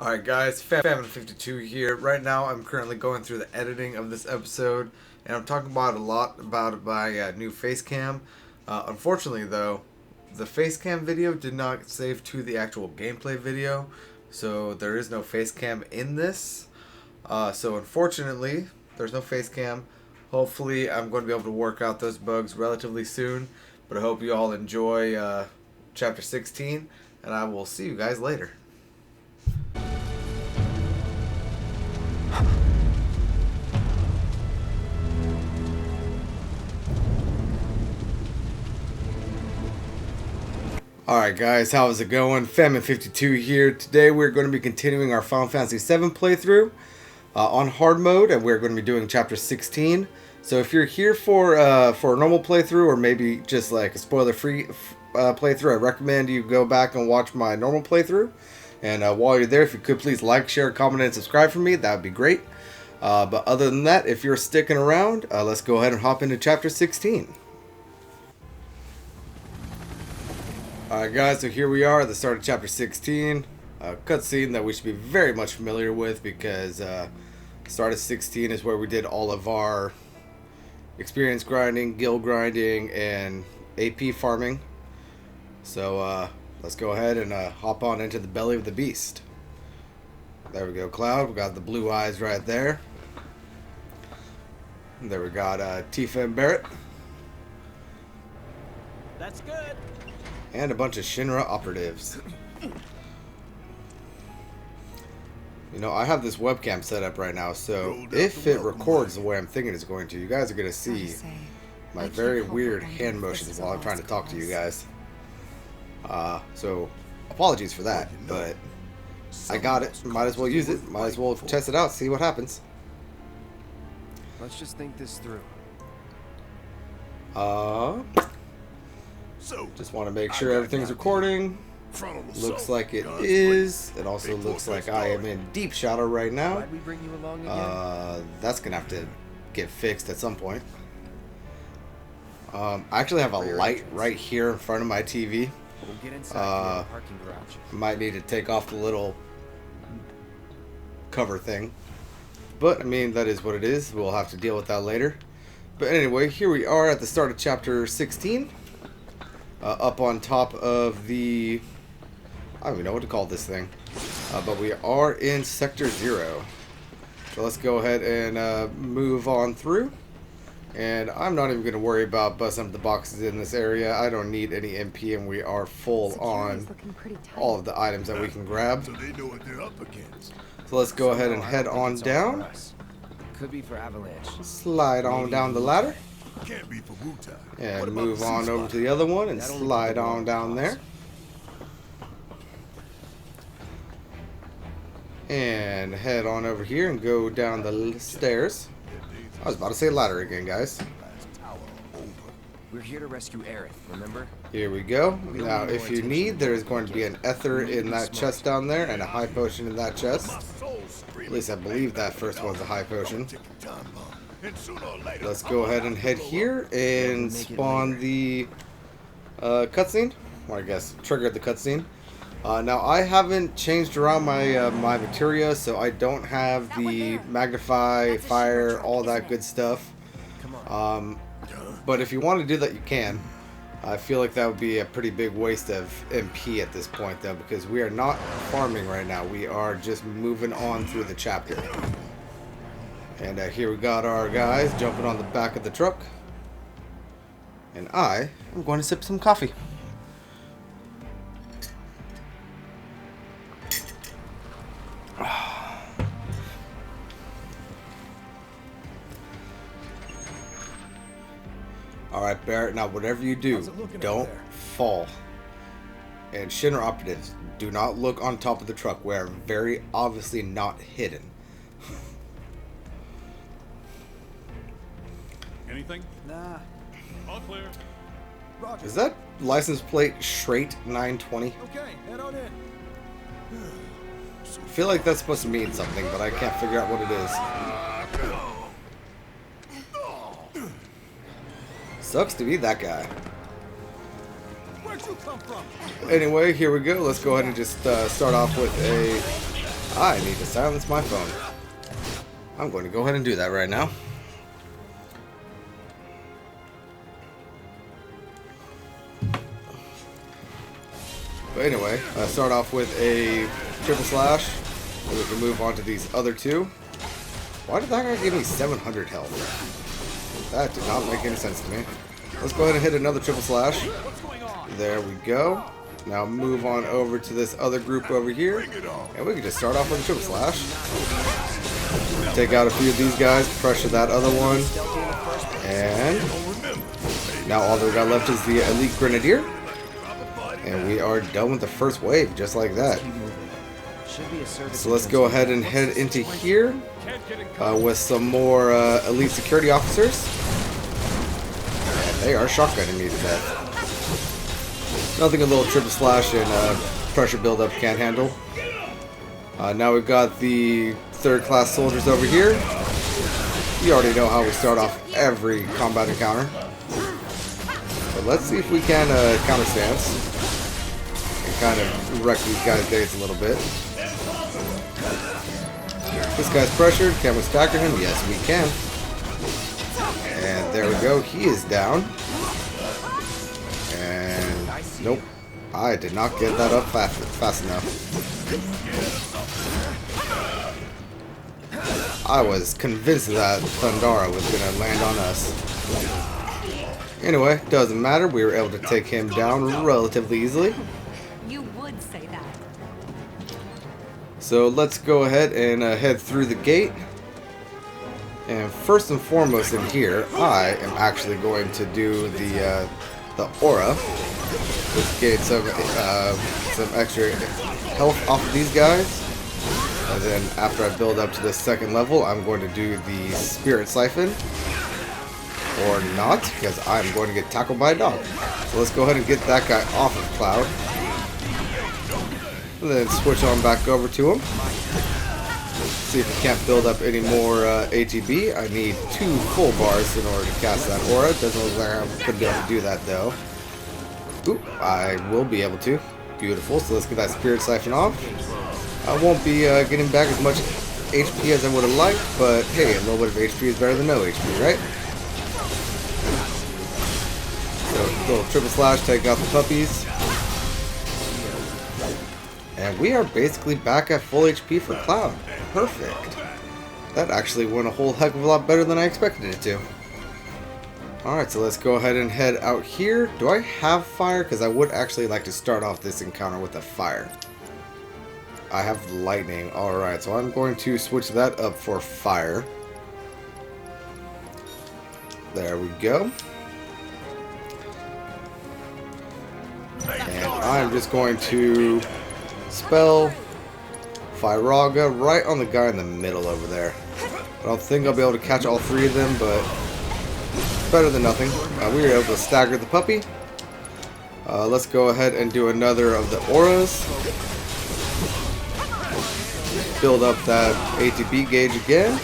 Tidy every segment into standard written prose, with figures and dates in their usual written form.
Alright guys, VII52 here. Right now I'm currently going through the editing of this episode, and I'm talking about a lot about my new face cam. Unfortunately though, the face cam video did not save to the actual gameplay video, so there is no face cam in this. So unfortunately, there's no face cam. Hopefully I'm going to be able to work out those bugs relatively soon, but I hope you all enjoy Chapter 16, and I will see you guys later. Alright guys, how's it going? VII52 here. Today we're going to be continuing our Final Fantasy VII playthrough on hard mode, and we're going to be doing Chapter 16. So if you're here for a normal playthrough, or maybe just like a spoiler-free playthrough, I recommend you go back and watch my normal playthrough. And while you're there, if you could please like, share, comment, and subscribe for me, that would be great. But other than that, if you're sticking around, let's go ahead and hop into Chapter 16. Alright guys, so here we are at the start of Chapter 16. A cutscene that we should be very much familiar with, because the start of 16 is where we did all of our experience grinding, guild grinding, and AP farming. So let's go ahead and hop on into the belly of the beast. There we go, Cloud. We got the blue eyes right there. And there we got Tifa and Barrett. That's good. And a bunch of Shinra operatives. You know, I have this webcam set up right now, so if it records the way I'm thinking it's going to, you guys are going to see my very weird hand motions while I'm trying to talk to you guys. So, apologies for that, but I got it. Might as well use it. Might as well test it out, see what happens. Let's just think this through. Just want to make sure everything's recording. Looks like it is. It also looks like I am in deep shadow right now. Why'd we bring you along again? That's gonna have to get fixed at some point. I actually have a light right here in front of my TV. We'll get inside the parking garage. Might need to take off the little cover thing, but I mean, that is what it is. We'll have to deal with that later. But anyway, here we are at the start of Chapter 16. Up on top of the... I don't even know what to call this thing. But we are in Sector 0. So let's go ahead and move on through. And I'm not even going to worry about busting up the boxes in this area. I don't need any MP, and we are full on all of the items that we can grab. So they know what they're up against. So let's go ahead and head on down. Could be for Avalanche. Slide on down the ladder. Can't be for Wutai. And move on over to the other one and slide on down there. And head on over here and go down the stairs. I was about to say ladder again, guys. We're here to rescue Aerith, remember? Here we go. Now, if you need, there is going to be an ether in that chest down there and a high potion in that chest. At least I believe that first one's a high potion. Let's go ahead and head here and spawn the cutscene. Or I guess trigger the cutscene. Now I haven't changed around my my materia, so I don't have the magnify, fire, all that good stuff. But if you want to do that, you can. I feel like that would be a pretty big waste of MP at this point, though, because we are not farming right now. We are just moving on through the chapter. And here we got our guys jumping on the back of the truck. And I am going to sip some coffee. Alright, Barrett, now whatever you do, don't fall. And Shinra operatives, do not look on top of the truck. We are very obviously not hidden. Anything? Nah. All clear. Roger. Is that license plate Shrate 920? Okay, head on in. I feel like that's supposed to mean something, but I can't figure out what it is. Sucks to be that guy. Where'd you come from? Anyway, here we go. Let's go ahead and just start off with a I need to silence my phone. I'm going to go ahead and do that right now. But anyway, start off with a triple slash. And we can move on to these other two. Why did that guy give me 700 health? That did not make any sense to me. Let's go ahead and hit another triple slash. There we go. Now move on over to this other group over here. And we can just start off with a triple slash. Take out a few of these guys, pressure that other one. And now all that we got left is the Elite Grenadier. And we are done with the first wave, just like that. So let's go ahead and head into here with some more Elite Security Officers. And they are shotgunning me to death. Nothing a little triple slash and pressure buildup can't handle. Now we've got the third class soldiers over here. You already know how we start off every combat encounter. But let's see if we can counter stance and kind of wreck these guys' days a little bit. This guy's pressured. Can we stagger him? Yes, we can. And there we go. He is down. And nope. I did not get that up fast enough. I was convinced that Thundara was going to land on us. Anyway, doesn't matter. We were able to take him down relatively easily. You would say that. So let's go ahead and head through the gate. And first and foremost in here, I am actually going to do the aura, which gains some extra health off of these guys. And then after I build up to the second level, I'm going to do the Spirit Siphon. Or not, because I'm going to get tackled by a dog. So let's go ahead and get that guy off of Cloud. And then switch on back over to him. See if we can't build up any more ATB. I need 2 full bars in order to cast that aura. Doesn't look like I'm going to be able to do that though. Oop, I will be able to. Beautiful. So let's get that Spirit Siphon off. I won't be getting back as much HP as I would have liked, but hey, a little bit of HP is better than no HP, right? So, little triple slash, take out the puppies. And we are basically back at full HP for Cloud. Perfect. That actually went a whole heck of a lot better than I expected it to. Alright, so let's go ahead and head out here. Do I have fire? Because I would actually like to start off this encounter with a fire. I have lightning. Alright, so I'm going to switch that up for fire. There we go. And I'm just going to spell Firaga right on the guy in the middle over there. I don't think I'll be able to catch all 3 of them, but better than nothing. We were able to stagger the puppy. Let's go ahead and do another of the auras. Build up that ATB gauge again.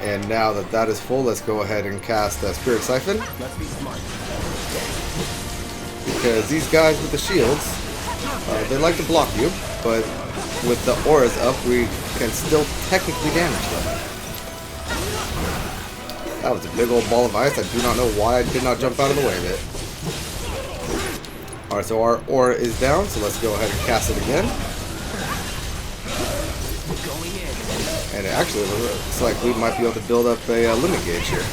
And now that that is full, let's go ahead and cast Spirit Siphon. Because these guys with the shields, they like to block you, but with the auras up, we can still technically damage them. That was a big old ball of ice. I do not know why I did not jump out of the way of it. Alright, so our aura is down, so let's go ahead and cast it again. And it actually looks like we might be able to build up a limit gauge here.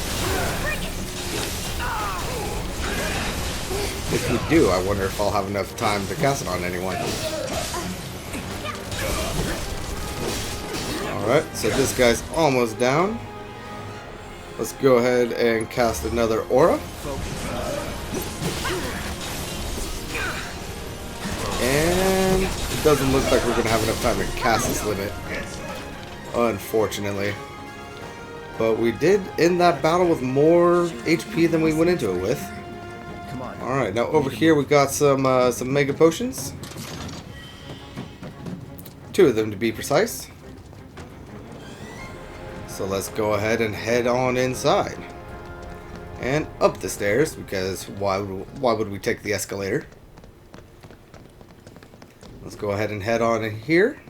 If we do, I wonder if I'll have enough time to cast it on anyone. Alright, so this guy's almost down. Let's go ahead and cast another aura. And it doesn't look like we're going to have enough time to cast this limit, unfortunately. But we did end that battle with more HP than we went into it with. Alright, now over here we got some mega potions. 2 of them to be precise. So let's go ahead and head on inside. And up the stairs, because why would we take the escalator? Let's go ahead and head on in here.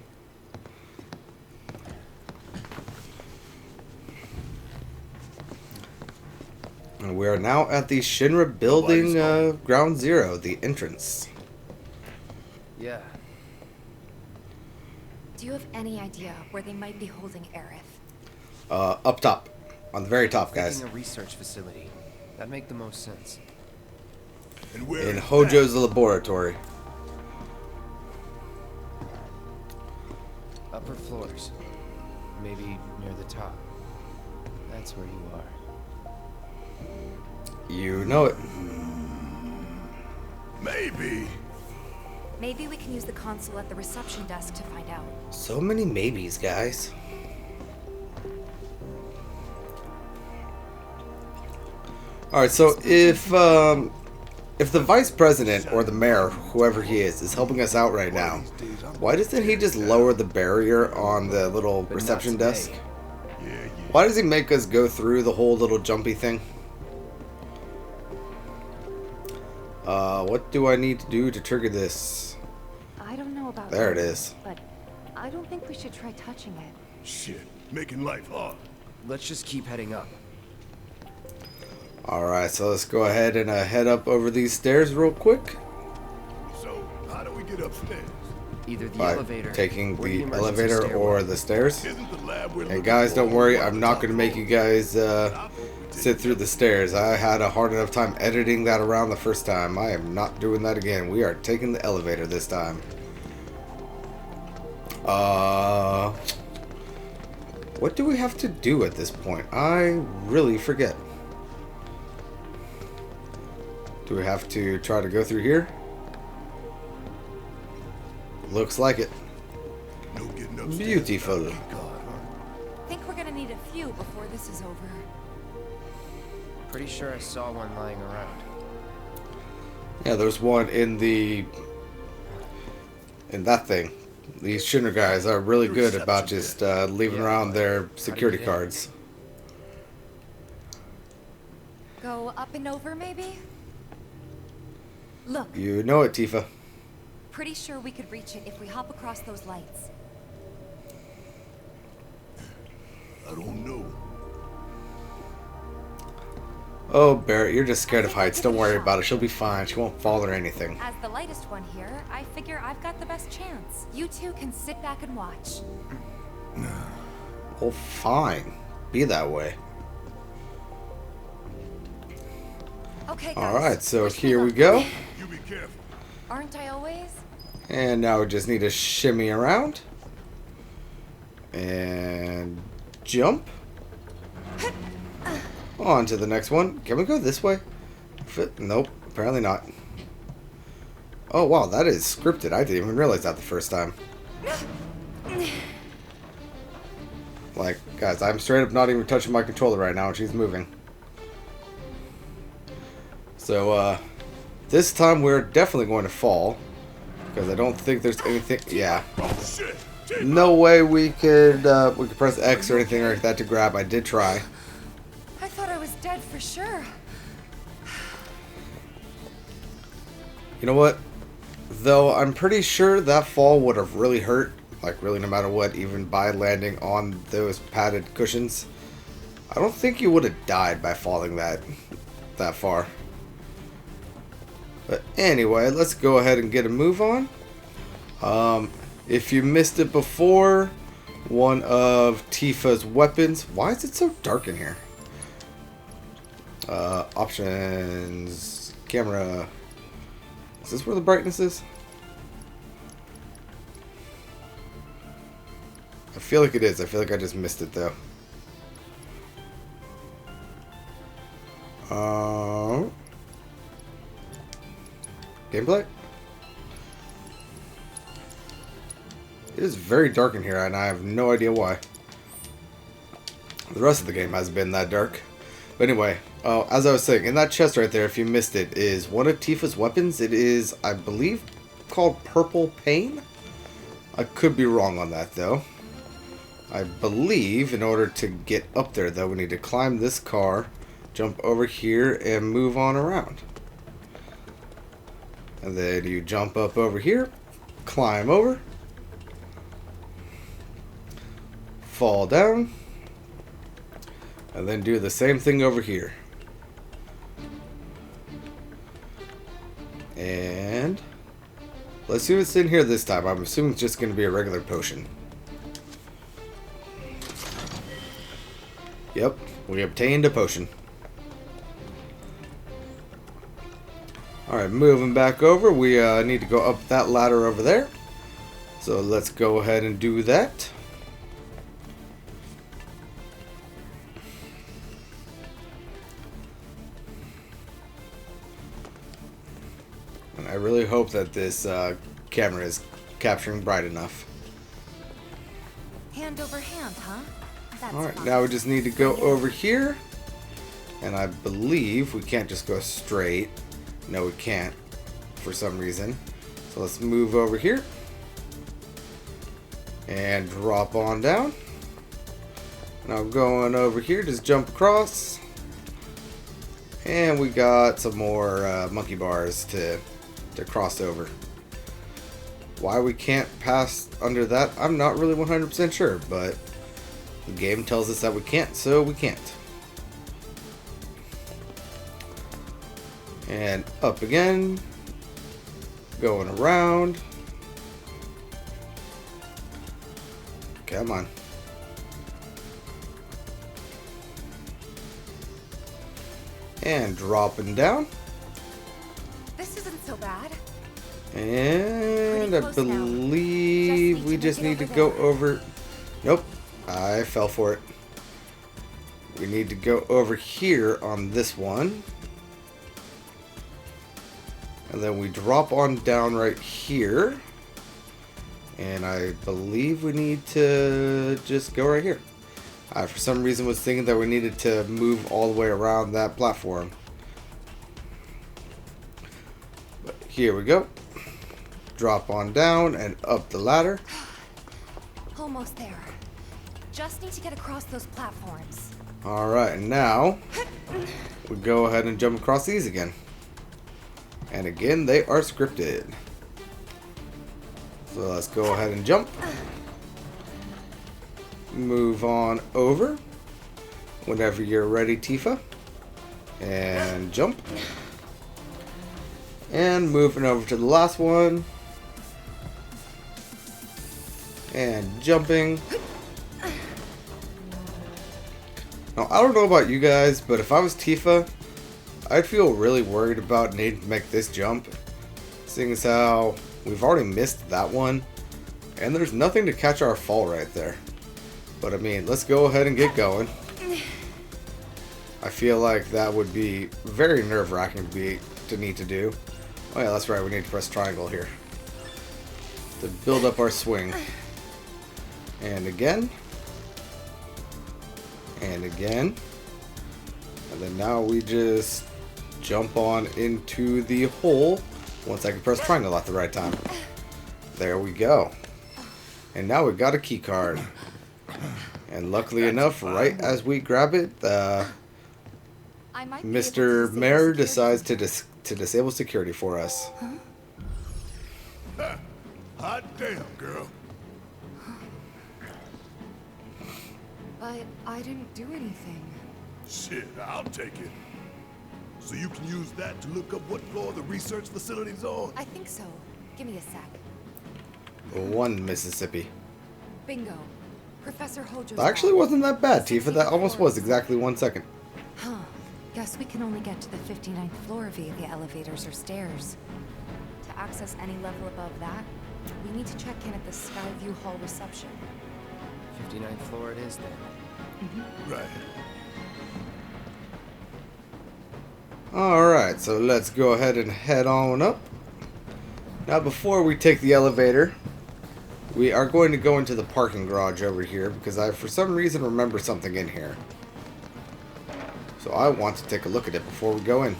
We are now at the Shinra building, ground zero, the entrance. Yeah. Do you have any idea where they might be holding Aerith? Up top. On the very top, guys. Thinking a research facility. That'd make the most sense. And where In is Hojo's laboratory. Upper floors. Maybe near the top. That's where you are. You know it. that? Maybe. Maybe we can use the console at the reception desk to find out. So many maybes, guys. Alright, so if the vice president or the mayor, whoever he is helping us out right now, why doesn't he just lower the barrier on the little But reception not today. desk? Yeah. Why does he make us go through the whole little jumpy thing? What do I need to do to trigger this? I don't know about There it you, is. but I don't think we should try touching it. Shit. Making life hard. Let's just keep heading up. Alright, so let's go ahead and head up over these stairs real quick. So, how do we get upstairs? Either the By elevator, taking or the emergency elevator stairwell. or the stairs. Isn't the lab we're And looking guys, for don't worry, on I'm the not top going to make you floor? guys sit through the stairs. I had a hard enough time editing that around the first time. I am not doing that again. We are taking the elevator this time. What do we have to do at this point? I really forget. Do we have to try to go through here? Looks like it. No getting upstairs. Beautiful. God, huh? Think we're gonna need a few before this is over. Pretty sure I saw one lying around. Yeah, there's one in that thing. These Shinra guys are really good about just leaving around their security cards. Go up and over, maybe? Look, You know it, Tifa. pretty sure we could reach it if we hop across those lights. I don't know. Oh, Barrett, you're just scared of heights. Don't worry about it. She'll be fine. She won't fall or anything. As the lightest one here, I figure I've got the best chance. You two can sit back and watch. Well, fine. Be that way. Okay, guys. Alright, so wish me here we luck. go. You be careful. Aren't I always? And now we just need to shimmy around. And jump. On to the next one. Can we go this way? Nope, apparently not. Oh wow, that is scripted. I didn't even realize that the first time. Like, guys, I'm straight up not even touching my controller right now and she's moving. So, this time we're definitely going to fall. Because I don't think there's anything... Yeah. Oh, shit. Take No way we could press X or anything like that to grab. I did try. I thought I was dead for sure. You know what? Though I'm pretty sure that fall would have really hurt. Like, really, no matter what, even by landing on those padded cushions. I don't think you would have died by falling that far. But anyway, let's go ahead and get a move on. If you missed it before, one of Tifa's weapons... Why is it so dark in here? Options... Camera... Is this where the brightness is? I feel like it is. I feel like I just missed it though. Gameplay? It is very dark in here and I have no idea why. The rest of the game hasn't been that dark. But anyway, as I was saying, in that chest right there, if you missed it, is one of Tifa's weapons. It is, I believe, called Purple Pain. I could be wrong on that, though. I believe in order to get up there, though, we need to climb this car, jump over here, and move on around. And then you jump up over here, climb over, fall down, and then do the same thing over here. And let's see what's in here this time. I'm assuming it's just going to be a regular potion. Yep, we obtained a potion. Alright, moving back over. We need to go up that ladder over there. So let's go ahead and do that. And I really hope that this camera is capturing bright enough. Hand over hand, huh? That's Alright, fine. now we just need to go over here. And I believe we can't just go straight. No, we can't for some reason. So let's move over here. And drop on down. Now going over here, just jump across. And we got some more monkey bars to cross over. Why we can't pass under that, I'm not really 100% sure, but the game tells us that we can't, so we can't. And up again. Going around. Come on. And dropping down. This isn't so bad. And I Pretty close now. believe we just need to go over. Nope. I fell for it. We need to go over here on this one. And then we drop on down right here. And I believe we need to just go right here. I, for some reason, was thinking that we needed to move all the way around that platform. But here we go. Drop on down and up the ladder. Almost there. Just need to get across those platforms. Alright, and now we go ahead and jump across these again. And again, they are scripted. So let's go ahead and jump. Move on over. Whenever you're ready, Tifa. And jump. And moving over to the last one. And jumping. Now, I don't know about you guys, but if I was Tifa, I'd feel really worried about needing to make this jump. Seeing as how we've already missed that one. And there's nothing to catch our fall right there. But I mean, let's go ahead and get going. I feel like that would be very nerve-wracking to need to do. Oh yeah, that's right, we need to press triangle here. To build up our swing. And again. And again. And then now we just jump on into the hole once I can press triangle at the right time. There we go. And now we've got a key card. And luckily enough, right as we grab it, I might be able to Mr. disable Mayor security. decides to disable security for us. Hot damn, girl. But I didn't do anything. Shit, I'll take it. So you can use that to look up what floor the research facility's on? I think so. Give me a sec. 1 Mississippi. Bingo. Professor Hojo's That actually lab. wasn't that bad, Tifa. That almost was exactly 1 second. Huh. Guess we can only get to the 59th floor via the elevators or stairs. To access any level above that, we need to check in at the Skyview Hall reception. 59th floor it is then. Right. Alright, so let's go ahead and head on up. Now before we take the elevator, we are going to go into the parking garage over here because I, for some reason, remember something in here. So I want to take a look at it before we go in.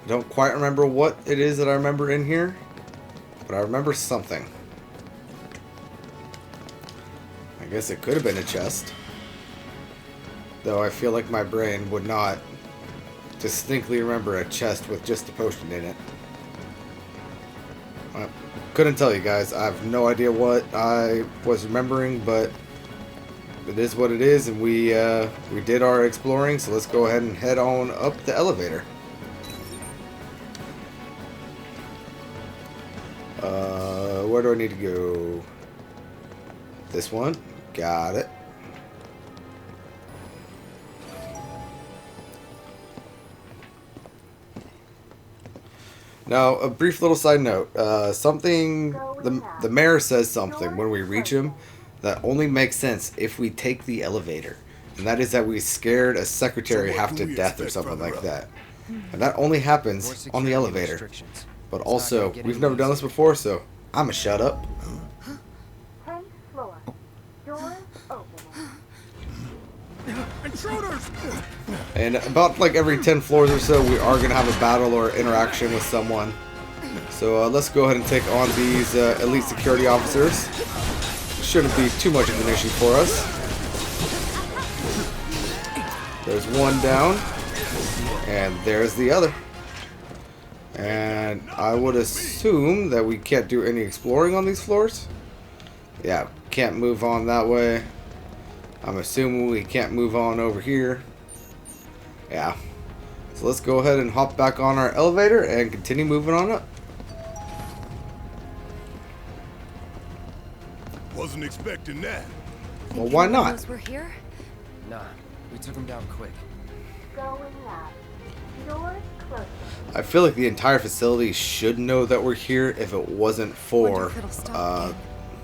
I don't quite remember what it is that I remember in here, but I remember something. I guess it could have been a chest. Though I feel like my brain would not distinctly remember a chest with just a potion in it. I couldn't tell you guys. I have no idea what I was remembering, but it is what it is, and we did our exploring, so let's go ahead and head on up the elevator. Where do I need to go? This one. Got it. Now, a brief little side note. The mayor says something when we reach him that only makes sense if we take the elevator. And that is that we scared a secretary half to death or something like that. And that only happens on the elevator. But also, we've never done this before, so I'ma shut up. 10th floor. Doors open. Intruders! And about like every 10 floors or so, we are going to have a battle or interaction with someone. So let's go ahead and take on these elite security officers. Shouldn't be too much of an issue for us. There's one down. And there's the other. And I would assume that we can't do any exploring on these floors. Yeah, can't move on that way. I'm assuming we can't move on over here. Yeah. So let's go ahead and hop back on our elevator and continue moving on up. Wasn't expecting that. Well, why not? We're here? Nah, we took him down quick. Going up. Doors closing. I feel like the entire facility should know that we're here if it wasn't for Wonder if it'll stop again.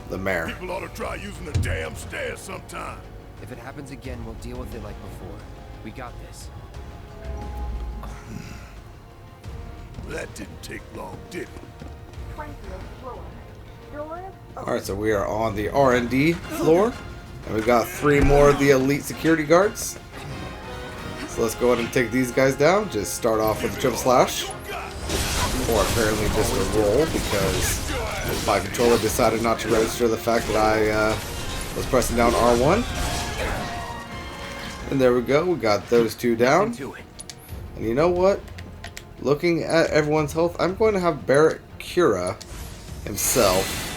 the mayor. People ought to try using the damn stairs sometime. If it happens again, we'll deal with it like before. We got this. That didn't take long, did it? 20th floor. Doors open. Alright, so we are on the R&D floor. And we've got 3 more of the elite security guards. So let's go ahead and take these guys down. Just start off with a jump slash. Or apparently just a roll, because my controller decided not to register the fact that I was pressing down R1. And there we go. We got those 2 down. And you know what? Looking at everyone's health, I'm going to have Barrett Cura himself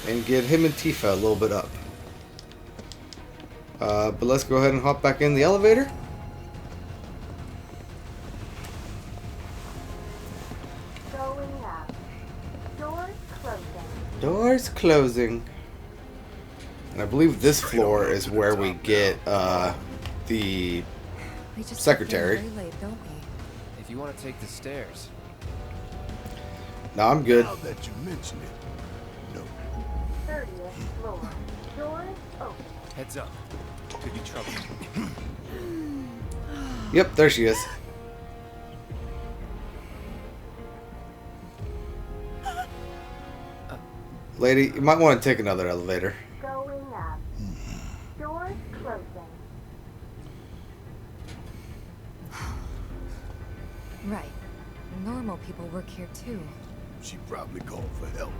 and get him and Tifa a little bit up. But let's go ahead and hop back in the elevator. Going up. Doors closing. Doors closing. And I believe this floor is where we get the We just secretary. Very late, don't we? If you want to take the stairs. No, I'm good. Now that you mention it. No. 30th floor. Doors open. Heads up. Could be trouble. Yep, there she is. Lady, you might want to take another elevator. Going up. Doors closing. Right. Normal people work here too. She probably called for help.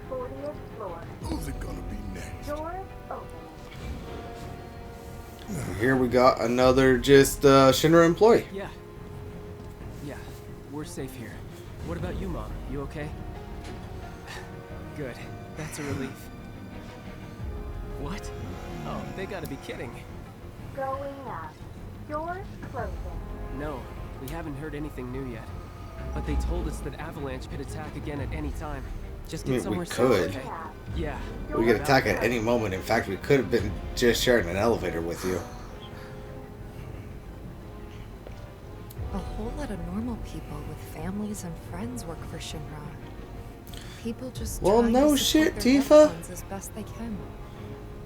40th floor. Who's it gonna be next? Doors open. And here we got another just Shinra employee. Yeah. Yeah, we're safe here. What about you, Mom? You okay? Good. That's a relief. What? Oh, they gotta be kidding. Going up. Doors closing. No, we haven't heard anything new yet. But they told us that Avalanche could attack again at any time. Just I get mean, we somewhere could. safe, okay? Yeah. We could attack at any moment. In fact, we could have been just sharing an elevator with you. A whole lot of normal people with families and friends work for Shinra. People just Well, try no to support shit, their Tifa. loved ones as best they can.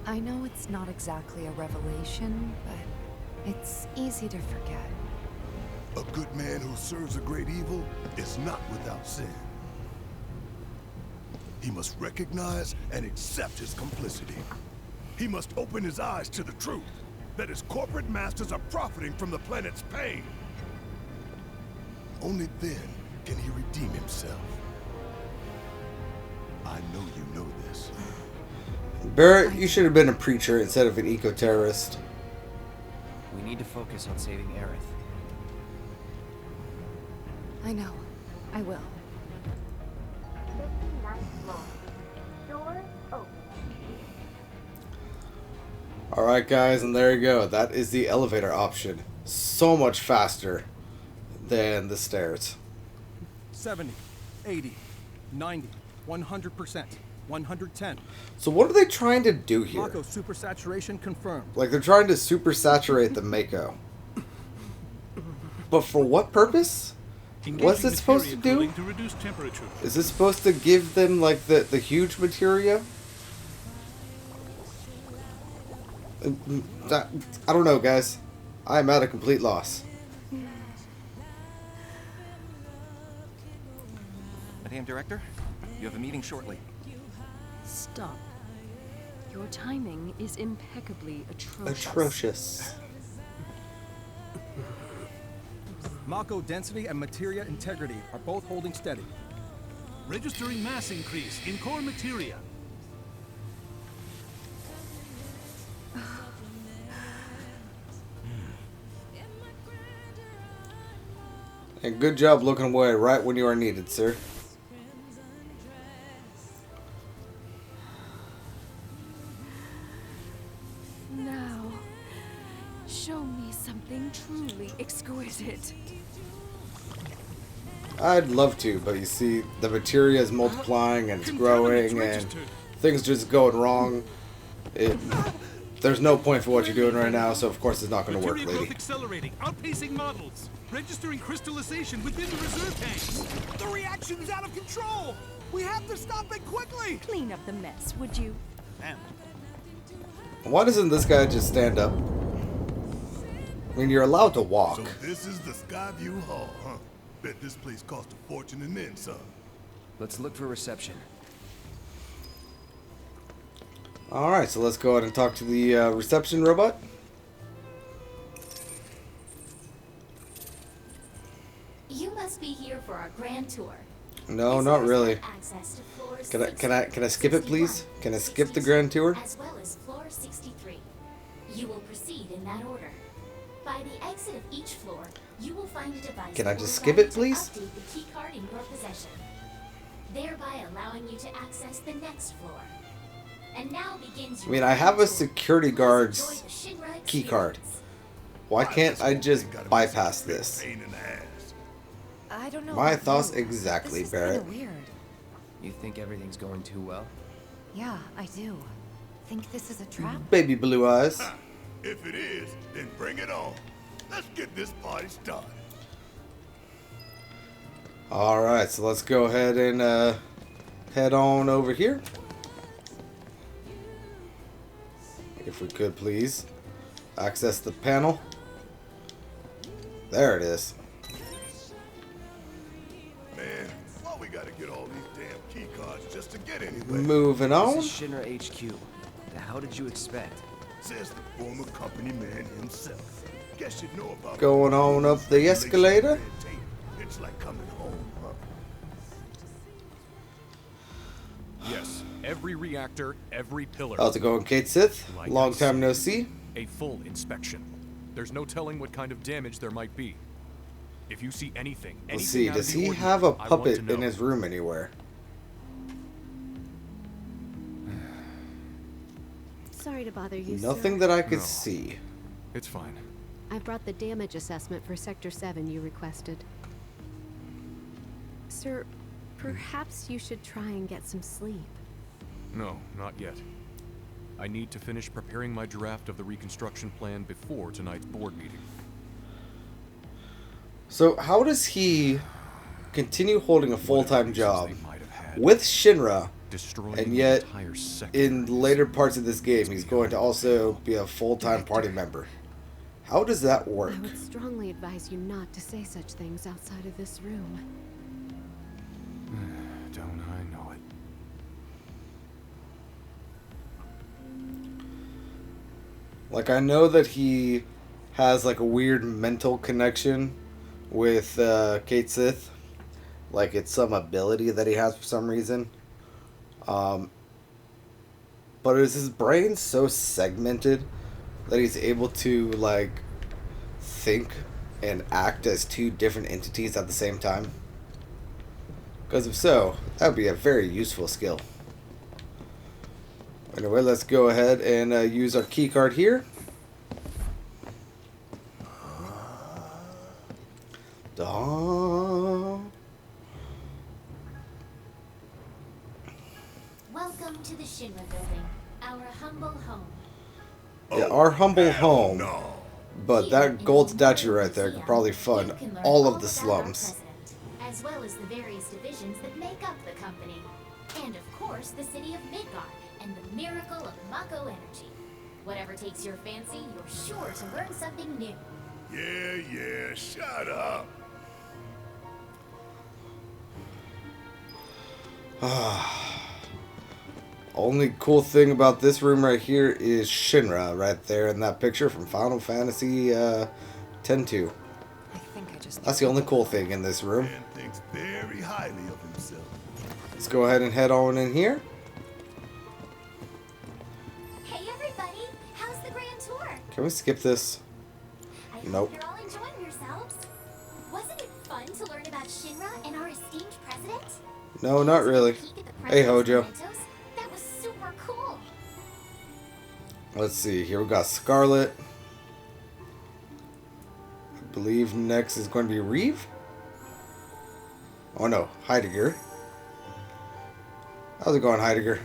I know it's not exactly a revelation, but it's easy to forget. A good man who serves a great evil is not without sin. He must recognize and accept his complicity. He must open his eyes to the truth that his corporate masters are profiting from the planet's pain. Only then can he redeem himself. I know you know this. Barrett, you should have been a preacher instead of an eco-terrorist. We need to focus on saving Aerith. I know. I will. 59th floor. Doors open. Alright guys, and there you go. That is the elevator option. So much faster than the stairs. 70, 80, 90, 100%, 110. So what are they trying to do here? Mako supersaturation confirmed. Like they're trying to super saturate the Mako. But for what purpose? What's it supposed to do? To reduce temperature. Is this supposed to give them like the huge materia? I don't know, guys. I'm at a complete loss. Madam Director, you have a meeting shortly. Stop. Your timing is impeccably atrocious. Atrocious. Mako density and materia integrity are both holding steady. Registering mass increase in core materia. And good job looking away right when you are needed, sir. Now, show me something truly exquisite. I'd love to, but you see, the materia is multiplying and it's growing and things just going wrong. There's no point for what you're doing right now, so of course it's not going to work, Materia growth lady. accelerating, outpacing models. Registering crystallization within the reserve tanks. The reaction is out of control! We have to stop it quickly! Clean up the mess, would you? And Why doesn't this guy just stand up? I mean, you're allowed to walk. So this is the Skyview Hall, huh? Bet this place cost a fortune and then some. Let's look for reception. Alright, so let's go ahead and talk to the reception robot. You must be here for our grand tour. No, not really. Access to floors Can I skip it, please? Can I skip the grand tour? as well as floor 63. You will proceed in that order. By the exit of each floor, you will find a device. Can I that just will skip allow it, you to please? update the key card in your possession, thereby allowing you to access the next floor. And now begins your I mean, I have a tour. security Please guard's enjoy the Shinra key card. experience. Why can't I just bypass this? Pain in the ass. I don't know. My about thoughts you. exactly, This is Barrett. kinda weird. You think everything's going too well? Yeah, I do. Think this is a trap? Baby blue eyes. If it is, then bring it on. Let's get this party started. Alright, so let's go ahead and head on over here. If we could, please. Access the panel. There it is. Man, why we gotta get all these damn key cards just to get anywhere? Moving on. This is Shinra HQ. How did you expect? Says the former company man himself. Guess you'd know about Going on up the escalator. It's like coming home, huh? Yes, every reactor, every pillar. How's it going, Kate Sith? Like Long I time no said, see. A full inspection. There's no telling what kind of damage there might be. If you see anything, Let's see, out of does the he ordinary, have a I want to puppet in know. his room anywhere? Sorry to bother you, Nothing sir. that I could No. see. It's fine. I brought the damage assessment for Sector 7 you requested. Sir, perhaps you should try and get some sleep. No, not yet. I need to finish preparing my draft of the reconstruction plan before tonight's board meeting. So how does he continue holding a full-time job They might have had, with Shinra, destroying and the yet entire sector in is- later parts of this game he's going to also be a full-time party member? How does that work? I would strongly advise you not to say such things outside of this room. Don't I know it? Like, I know that he has like a weird mental connection with Kate Sith. Like, it's some ability that he has for some reason. But is his brain so segmented that he's able to, like, think and act as two different entities at the same time? Because if so, that would be a very useful skill. Anyway, let's go ahead and use our key card here. Welcome to the Shinra building, our humble home. Yeah, our humble home. But that gold statue right there could probably fund all of the slums. As well as the various divisions that make up the company. And of course, the city of Midgar and the miracle of Mako energy. Whatever takes your fancy, you're sure to learn something new. Yeah, shut up. Only cool thing about this room right here is Shinra right there in that picture from Final Fantasy X-2. That's the only cool thing in this room. Man thinks very highly of himself. Let's go ahead and head on in here. Hey everybody, how's the grand tour? Can we skip this? Nope. You're all enjoying yourselves. Wasn't it fun to learn about Shinra and our esteemed president? No, not really. Hey, Hojo. That was super cool. Let's see. Here we got Scarlet. I believe next is going to be Reeve. Oh no, Heidegger. How's it going, Heidegger?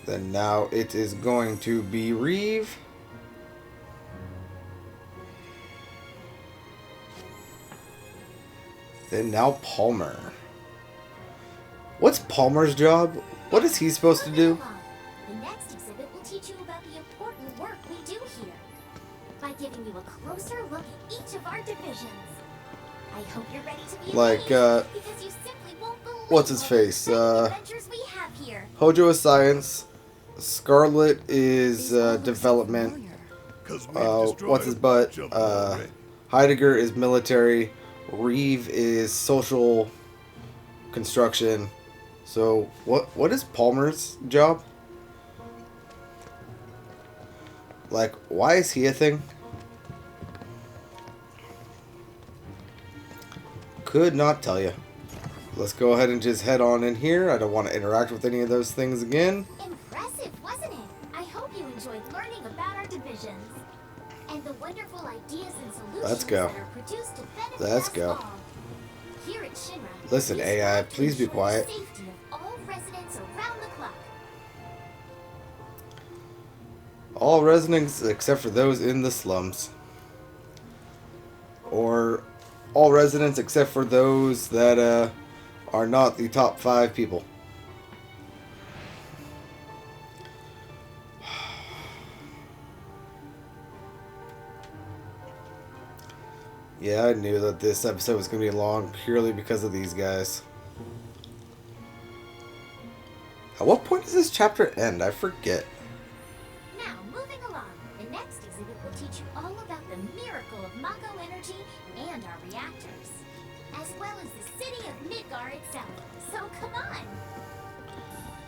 Then now it is going to be Reeve. Then now Palmer. What's Palmer's job? What is he supposed to do? The next exhibit will teach you about the important work we do here by giving you a closer look at each of our divisions. I hope you're ready to be like, because you simply won't believe what's his face? adventures we have here. Hojo is science. Scarlet is development. What's his butt? Heidegger is military. Reeve is social construction. So what is Palmer's job? Like, why is he a thing? Could not tell you. Let's go ahead and just head on in here. I don't want to interact with any of those things again. Impressive, wasn't it? I hope you enjoyed learning about our divisions and the wonderful ideas and solutions Let's go. that are produced to benefit Let's us go. all. Here at Shinra, Listen, we AI, strive to please be ensure the quiet. safety of all residents around the clock. All residents except for those in the slums. Or all residents except for those that are not the top 5 people. Yeah, I knew that this episode was going to be long purely because of these guys. At what point does this chapter end? I forget. Now, moving along, the next exhibit will teach you all about the miracle of Mako energy and our reactors, as well as the city of Midgar itself. So come on!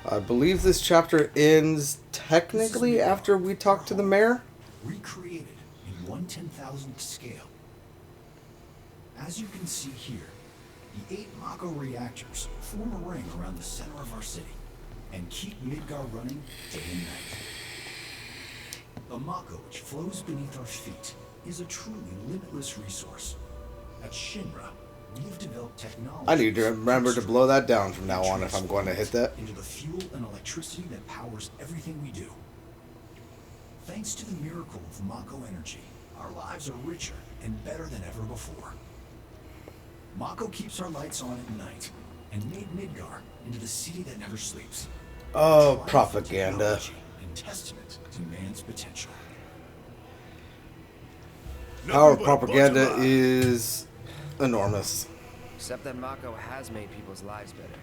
I believe this chapter ends technically after we talk to the mayor. Recreated in 1/10,000th scale. As you can see here, the 8 Mako reactors form a ring around the center of our city and keep Midgar running day and night. The Mako which flows beneath our feet is a truly limitless resource. At Shinra, we have developed technology. I need to remember to blow that down from now on if I'm going to hit that. Into the fuel and electricity that powers everything we do. Thanks to the miracle of Mako energy, our lives are richer and better than ever before. Mako keeps our lights on at night and made Midgar into the city that never sleeps. Oh, propaganda. And testament to man's potential. Our propaganda is enormous. Except that Mako has made people's lives better.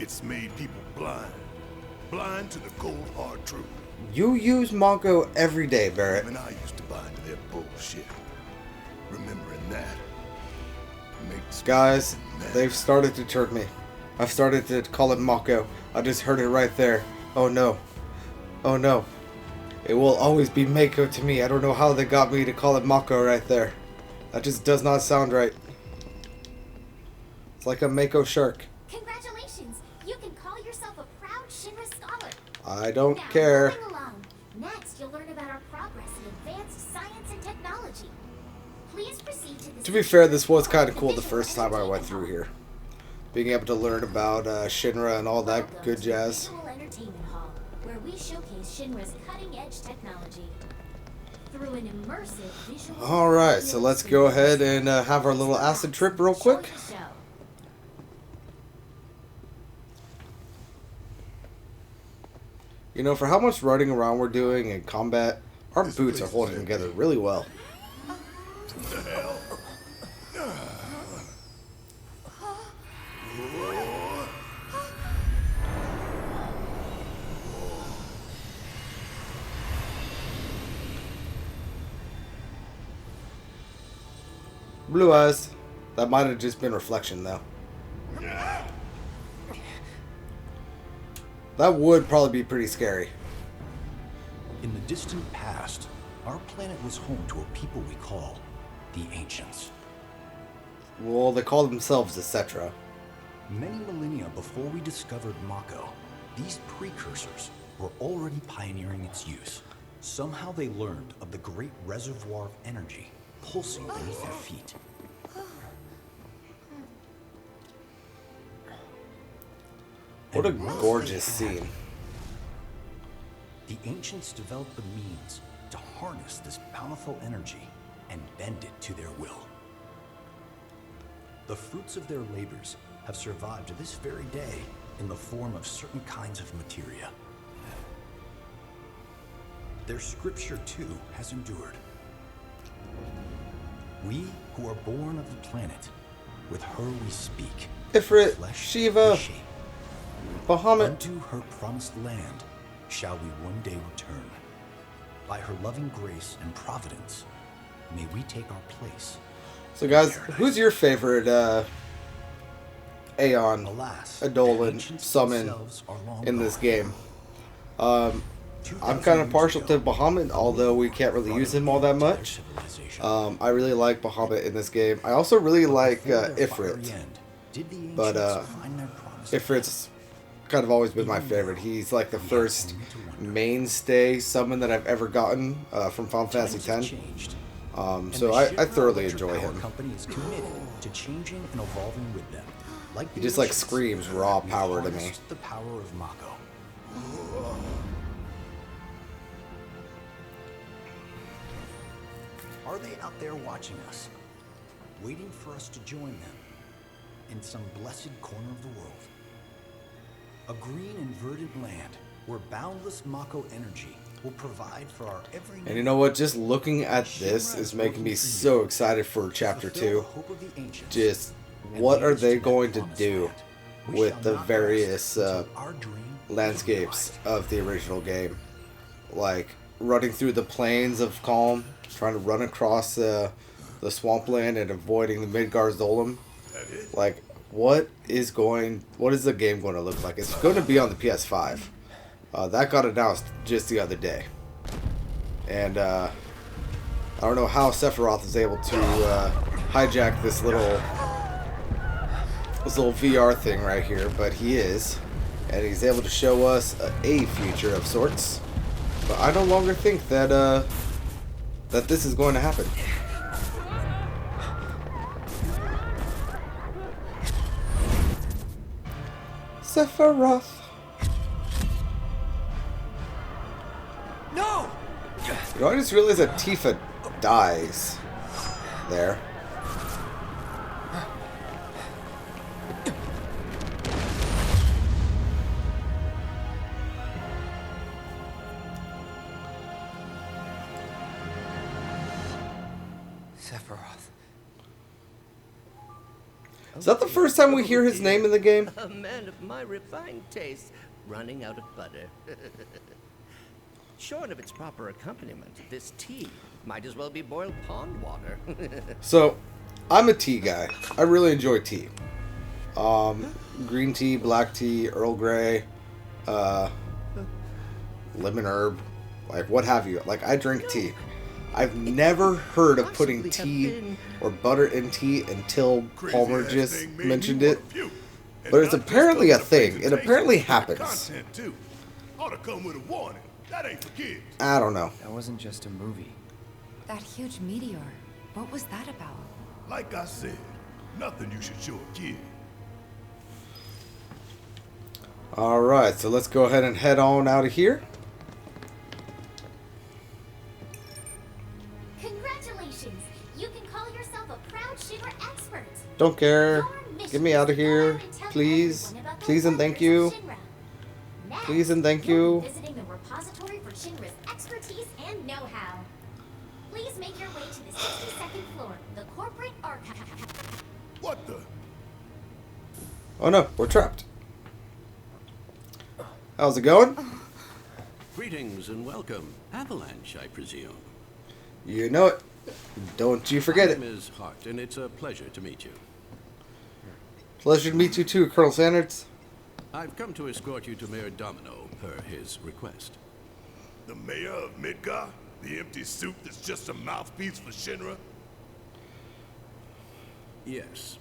It's made people blind. Blind to the cold, hard truth. You use Mako every day, Barrett. Even I used to buy into their bullshit. Remembering that makes Guys, they've started to trick me. I've started to call it Mako. I just heard it right there. Oh no. Oh no. It will always be Mako to me. I don't know how they got me to call it Mako right there. That just does not sound right. It's like a Mako shark. Congratulations! I don't care. Moving along. Next, you'll learn about our progress in advanced science and technology. Please proceed to the... To be fair, this was kind of cool the first time I went through here. Being able to learn about Shinra and all that good jazz. Visual Entertainment Hall, where we showcase Shinra's cutting-edge technology. Through an immersive visual... Alright, so let's go ahead and have our little acid trip real quick. You know, for how much running around we're doing in combat, our boots are holding together really well. The hell? Blue eyes. That might have just been reflection, though. That would probably be pretty scary. In the distant past, our planet was home to a people we call the Ancients. Well, they call themselves etc. Many millennia before we discovered Mako, these precursors were already pioneering its use. Somehow they learned of the great reservoir of energy pulsing beneath their feet. What a gorgeous scene. The Ancients developed the means to harness this bountiful energy and bend it to their will. The fruits of their labors have survived to this very day in the form of certain kinds of materia. Their scripture, too, has endured. We who are born of the planet, with her we speak. Ifrit, Shiva, Bahamut. Unto her promised land shall we one day return. By her loving grace and providence, may we take our place. So guys, who's your favorite Aeon, Adolin, summon in this game? I'm kind of partial to Bahamut, although we can't really use him all that much. I really like Bahamut in this game. I also really like Ifrit, but Ifrit's kind of always been my favorite. He's like the first mainstay summon that I've ever gotten from Final Fantasy X. So I thoroughly enjoy him. He just like screams raw power to me. The power of Mako. Are they out there watching us, waiting for us to join them in some blessed corner of the world? A green and verdant land where boundless Mako energy will provide for our every need. And you know what? Just looking at this is making me so excited for Chapter 2. Just what are they going to do with the various landscapes of the original game? Like running through the plains of Calm, trying to run across the swampland and avoiding the Midgar Zolom. Like, what is the game going to look like? It's going to be on the PS5. That got announced just the other day. And I don't know how Sephiroth is able to hijack this little VR thing right here, but he is. And he's able to show us a future of sorts. But I no longer think that that this is going to happen. Sephiroth. No! You know, I just realized that Tifa dies there. Sephiroth. Is that the first time we hear his name in the game? A man of my refined taste, running out of butter. Short of its proper accompaniment, this tea might as well be boiled pond water. So, I'm a tea guy. I really enjoy tea. Green tea, black tea, Earl Grey, lemon herb, like what have you. Like, I drink tea. I've never heard of putting tea or butter in tea until Palmer just mentioned it. But it's apparently a thing. It apparently happens. to come with a warning. That ain't for kids. I don't know. That wasn't just a movie. That huge meteor. What was that about? Like I said, nothing you should show a kid. Alright, so let's go ahead and head on out of here. Congratulations! You can call yourself a proud Shinra expert. Don't care. Your mission Get me is out to of go here. out and tell Please. everyone about the Please and thank wonders you. of Shinra. Next, Please and thank you'll you. be visiting the repository for Shinra's expertise and know-how. Please make your way to the 62nd floor, the corporate archive. What the? Oh no, we're trapped. How's it going? Greetings and welcome. Avalanche, I presume. You know it. Don't you forget it. My name is Hart, and it's a pleasure to meet you. Pleasure to meet you too, Colonel Sanders. I've come to escort you to Mayor Domino, per his request. The mayor of Midgar? The empty suit that's just a mouthpiece for Shinra? Yes.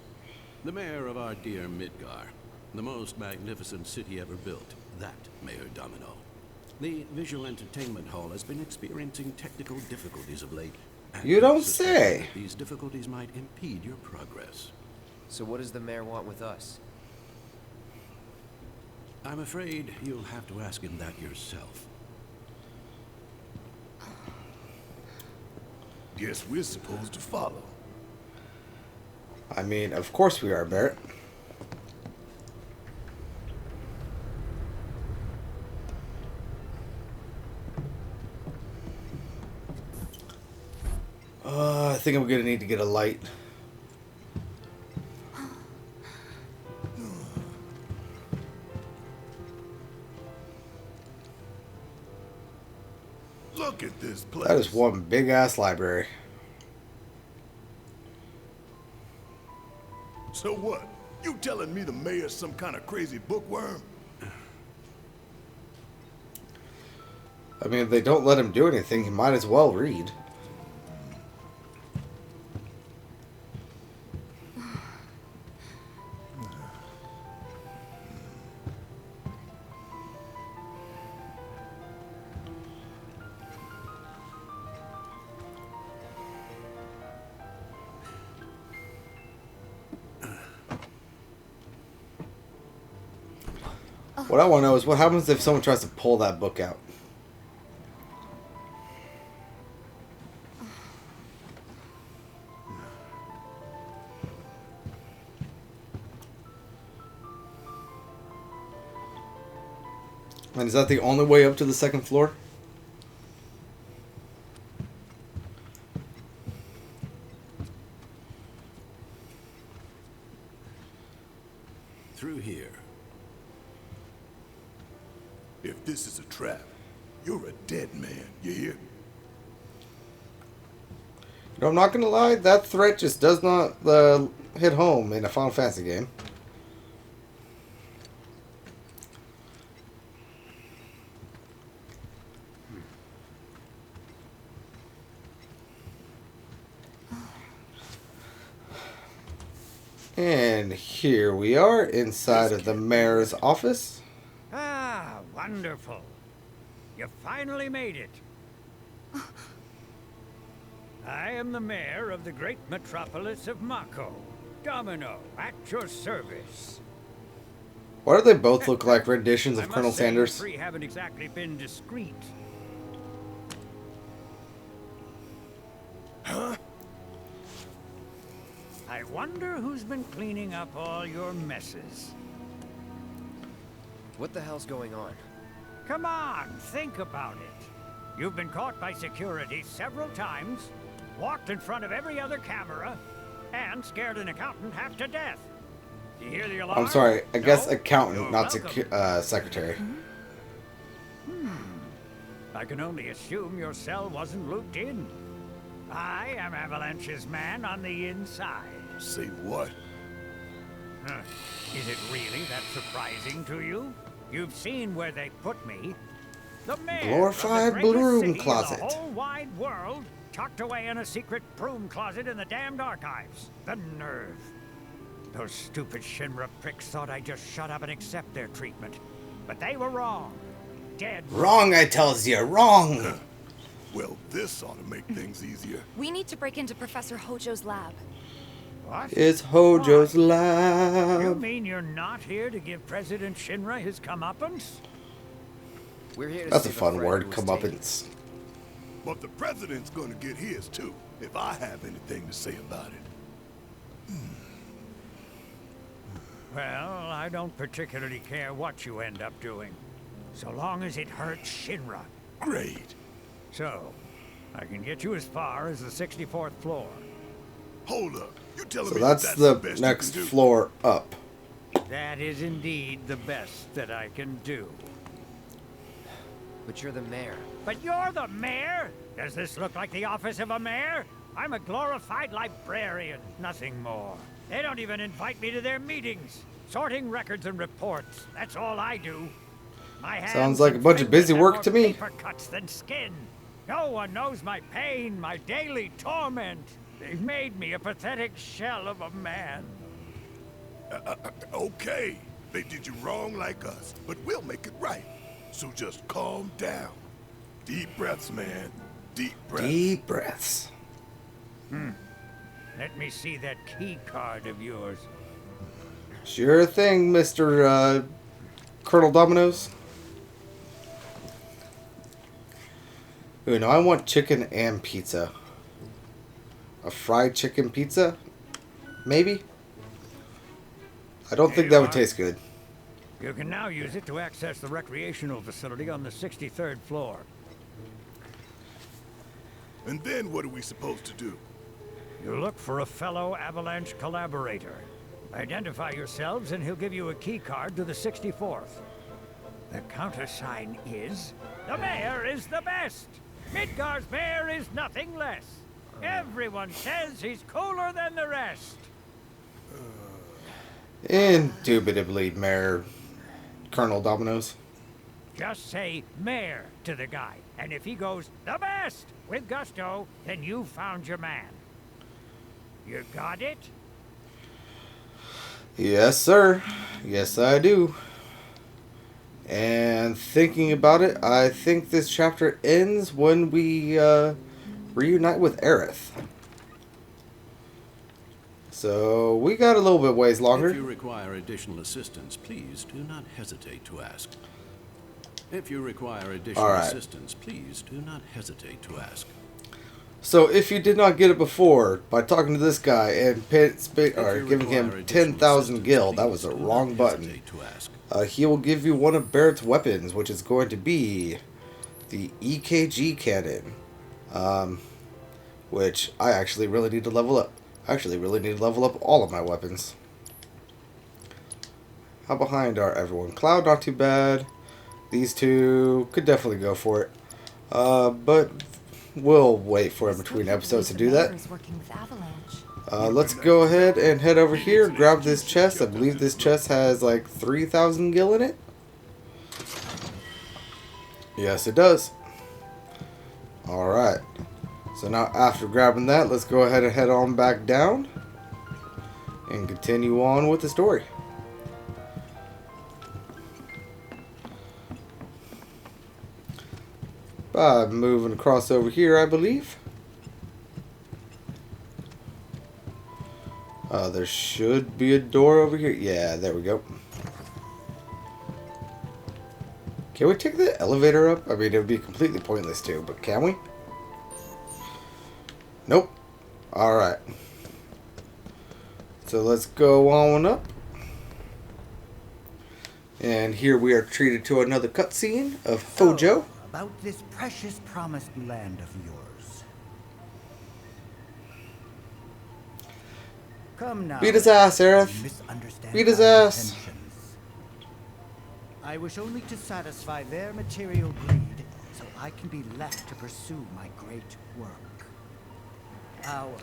The mayor of our dear Midgar. The most magnificent city ever built. That Mayor Domino. The visual entertainment hall has been experiencing technical difficulties of late. You don't say. These difficulties might impede your progress. So what does the mayor want with us? I'm afraid you'll have to ask him that yourself. Guess we're supposed to follow. I mean, of course we are, Barrett. I think I'm gonna need to get a light. Look at this place. That is one big ass library. So what? You telling me the mayor's some kind of crazy bookworm? I mean, if they don't let him do anything, he might as well read. What I want to know is what happens if someone tries to pull that book out? And is that the only way up to the second floor? Through here. If this is a trap, you're a dead man, you hear? You know, I'm not gonna lie, that threat just does not hit home in a Final Fantasy game. And here we are inside of the mayor's office. Ah, wonderful. You finally made it. I am the mayor of the great metropolis of Mako. Domino, at your service. Why do they both look like renditions of I Colonel must say Sanders? You three haven't exactly been discreet. Huh? I wonder who's been cleaning up all your messes. What the hell's going on? Come on, think about it. You've been caught by security several times, walked in front of every other camera, and scared an accountant half to death. Do you hear the alarm? I'm sorry, I guess No? accountant, You're not welcome. secretary. I can only assume your cell wasn't looped in. I am Avalanche's man on the inside. Say what? Huh. Is it really that surprising to you? You've seen where they put me. The mayor Glorified of the greatest broom city closet. in the whole wide world, tucked away in a secret broom closet in the damned archives. The nerve. Those stupid Shinra pricks thought I'd just shut up and accept their treatment. But they were wrong. dead. Wrong, I tells you, wrong. Well, this ought to make things easier. We need to break into Professor Hojo's lab. What? It's Hojo's You lab. mean you're not here to give President Shinra his comeuppance? We're here to That's a save fun friend word, who was taken. comeuppance. But the president's gonna get his too, if I have anything to say about it. Well, I don't particularly care what you end up doing, so long as it hurts Shinra. Great. So, I can get you as far as the 64th floor. Hold up. You telling So me that's the the best next you can do? floor up. That is indeed the best that I can do. But you're the mayor. But you're the mayor? Does this look like the office of a mayor? I'm a glorified librarian, nothing more. They don't even invite me to their meetings. Sorting records and reports, that's all I do. My hands Sounds like a and bunch of busy fingers have work more to me. Paper cuts than skin. No one knows my pain, my daily torment. They've made me a pathetic shell of a man. Okay, they did you wrong like us, but we'll make it right. So just calm down. Deep breaths, man. Deep breaths. Deep breaths. Let me see that key card of yours. Sure thing, Mr. Colonel Domino's. Ooh, no, I want chicken and pizza. A fried chicken pizza? Maybe? I don't think that would taste good. You can now use it to access the recreational facility on the 63rd floor. And then what are we supposed to do? You look for a fellow Avalanche collaborator. Identify yourselves and he'll give you a key card to the 64th. The countersign is, the mayor is the best. Midgar's mayor is nothing less. Everyone says he's cooler than the rest. Indubitably, Mayor Colonel Domino's. Just say mayor to the guy, and if he goes the best with gusto, then you found your man. You got it? Yes, sir. Yes, I do. And thinking about it, I think this chapter ends when we reunite with Aerith. So we got a little bit ways longer. If you require additional assistance, please do not hesitate to ask. If you require additional assistance, please do not hesitate to ask. So if you did not get it before by talking to this guy and giving him 10,000 gil, that was the wrong button. He will give you one of Barrett's weapons, which is going to be the EKG cannon, which I actually really need to level up. I actually really need to level up all of my weapons. How behind are everyone? Cloud, not too bad. These two could definitely go for it. But we'll wait for in between episodes to do that. Let's go ahead and head over here, grab this chest. I believe this chest has like 3,000 gil in it. Yes, it does. Alright. So now after grabbing that, let's go ahead and head on back down and continue on with the story. By moving across over here, I believe. There should be a door over here. Yeah, there we go. Can we take the elevator up? I mean, it would be completely pointless too, but can we? Nope. Alright. So let's go on up. And here we are treated to another cutscene of Hojo. About this precious promised land of yours. Come now. Beat his ass, Aerith. Beat his ass. I wish only to satisfy their material greed, so I can be left to pursue my great work. Our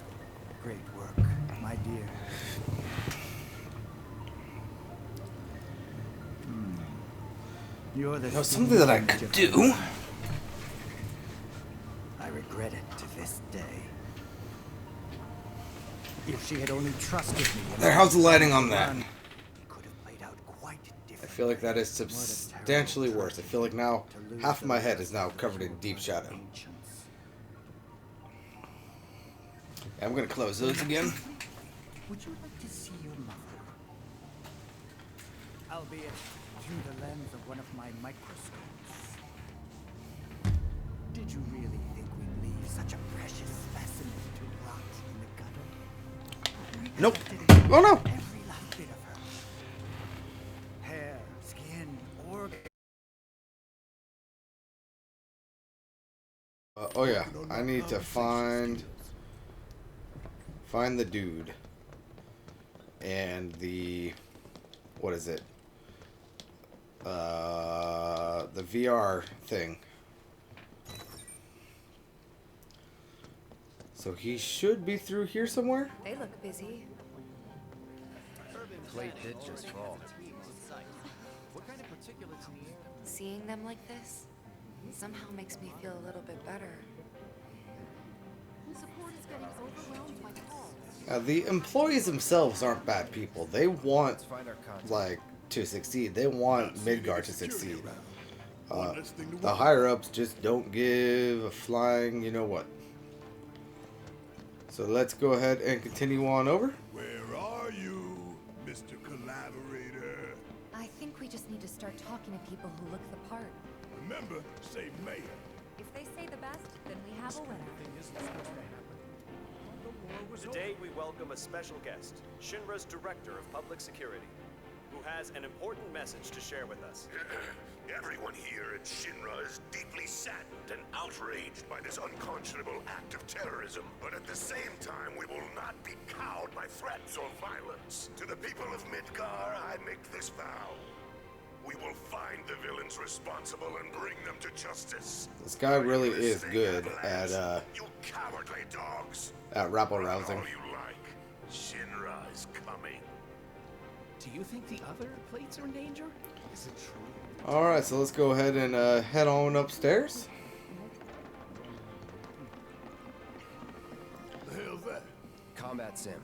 great work, my dear. You're the something that I could do. I regret it to this day. If she had only trusted me. There, how's the lighting on that? I feel like that is substantially worse. I feel like now half of my head is now covered in deep shadow. I'm gonna close those again. Would you like to see your mother? Albeit through the lens of one of my microscopes. Did you really think we'd leave such a precious specimen to rot in the gutter? Nope. Oh no! Every last bit of her. Hair, skin, organ. Oh yeah, I need to find the dude and the what is it? The VR thing. So he should be through here somewhere. They look busy. Plate did just fall. Seeing them like this somehow makes me feel a little bit better. Support is getting overwhelmed by calls. The employees themselves aren't bad people. They want like to succeed. They want Midgar to succeed. The higher ups just don't give a flying you know what. So let's go ahead and continue on over. Where are you, Mr. Collaborator? I think we just need to start talking to people who look the part. Remember, say mayor. If they say the best, then we have a winner. Today we welcome a special guest, Shinra's Director of Public Security, who has an important message to share with us. Everyone here at Shinra is deeply saddened and outraged by this unconscionable act of terrorism. But at the same time, we will not be cowed by threats or violence. To the people of Midgar, I make this vow. We will find the villains responsible and bring them to justice. This guy really is good at You cowardly dogs. rabble rousing. All you like. Shinra is coming. Do you think the other plates are in danger? Is it true? Alright, so let's go ahead and head on upstairs. The hell's that? Combat sim.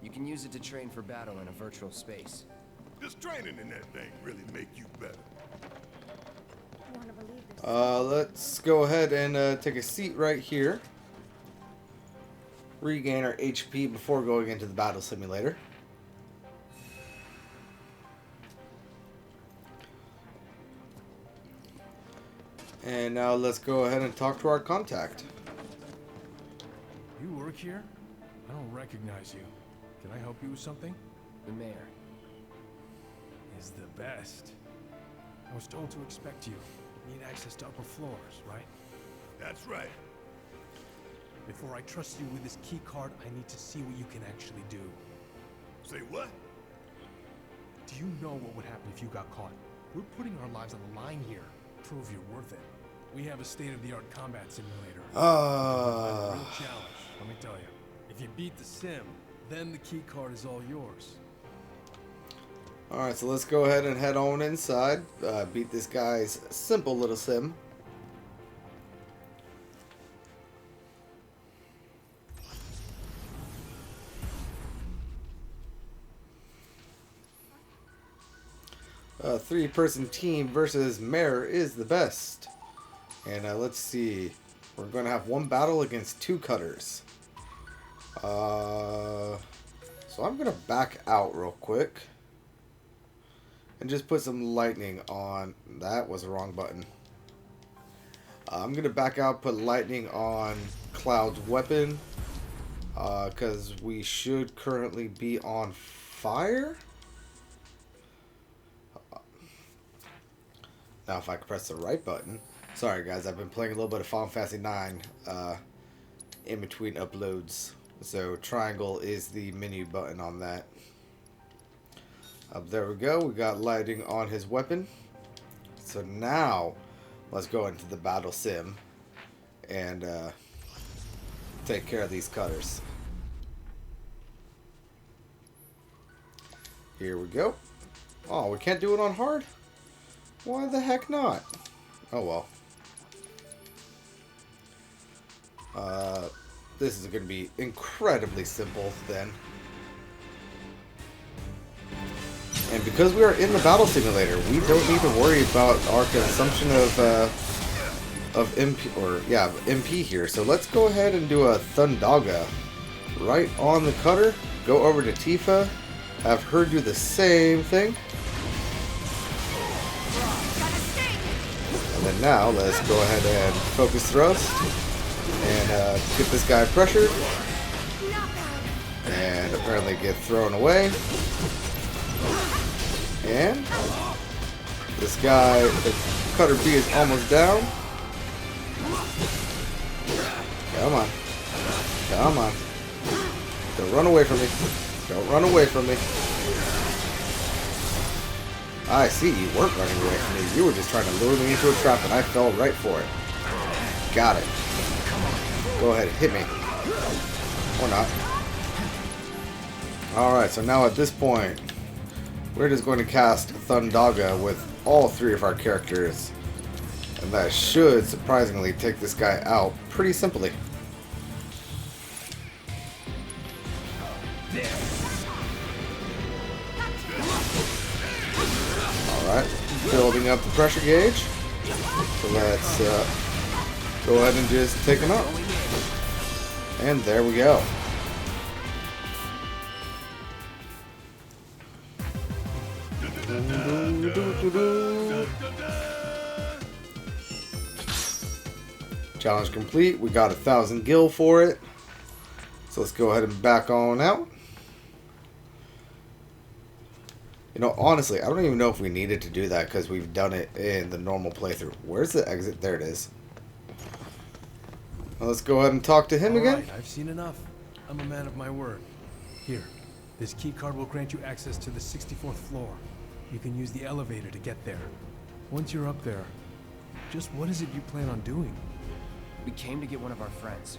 You can use it to train for battle in a virtual space. Does training in that thing really make you better? Let's go ahead and take a seat right here. Regain our HP before going into the battle simulator. And now let's go ahead and talk to our contact. You work here? I don't recognize you. Can I help you with something? The mayor is the best. I was told to expect you. Need access to upper floors, right? That's right. Before I trust you with this key card, I need to see what you can actually do. Say what? Do you know what would happen if you got caught? We're putting our lives on the line here. Prove you're worth it. We have a state-of-the-art combat simulator. Real challenge, let me tell you. If you beat the sim, then the key card is all yours. Alright, so let's go ahead and head on inside. Beat this guy's simple little sim. A 3-person team versus Mare is the best. And let's see. We're going to have one battle against 2 cutters. So I'm going to back out real quick. And just put some lightning on. That was the wrong button. I'm going to back out, put lightning on Cloud's weapon. Because we should currently be on fire. Now if I can press the right button. Sorry guys, I've been playing a little bit of Final Fantasy 9 in between uploads. So triangle is the menu button on that. There we go. We got lighting on his weapon. So now let's go into the battle sim and take care of these cutters. Here we go. Oh, we can't do it on hard? Why the heck not? Oh well. This is going to be incredibly simple then. And because we are in the battle simulator, we don't need to worry about our consumption of MP here. So let's go ahead and do a Thundaga right on the cutter. Go over to Tifa, have her do the same thing. And then now let's go ahead and focus thrust and get this guy pressured. And apparently get thrown away. And this guy, the cutter B is almost down. Come on. Come on. Don't run away from me. Don't run away from me. I see, you weren't running away from me. You were just trying to lure me into a trap and I fell right for it. Got it. Go ahead, hit me. Or not. Alright, so now at this point, we're just going to cast Thundaga with all three of our characters. And that should surprisingly take this guy out pretty simply. Alright, building up the pressure gauge. So let's go ahead and just take him out. And there we go. Challenge complete. We got 1,000 gil for it. So let's go ahead and back on out. You know, honestly, I don't even know if we needed to do that because we've done it in the normal playthrough. Where's the exit? There it is. Well, let's go ahead and talk to him again. Right, I've seen enough. I'm a man of my word. Here, this key card will grant you access to the 64th floor. You can use the elevator to get there. Once you're up there, just what is it you plan on doing? We came to get one of our friends.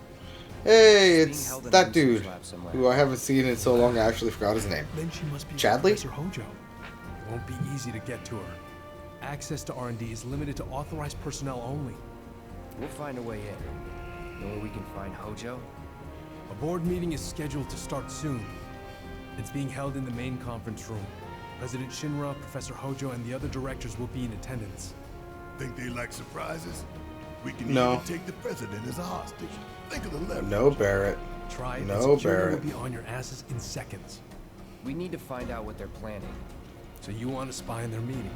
Hey, it's that dude who I haven't seen in so long I actually forgot his name. Then she must be Chadley? Professor Hojo. Won't be easy to get to her. Access to R&D is limited to authorized personnel only. We'll find a way in. Know where we can find Hojo? A board meeting is scheduled to start soon. It's being held in the main conference room. President Shinra, Professor Hojo, and the other directors will be in attendance. Think they like surprises? We can No. even take the president as a hostage. Think of the leverage. No, Barrett. Try it. No, Security Barrett. will be on your asses in seconds. We need to find out what they're planning. So you want to spy on their meeting?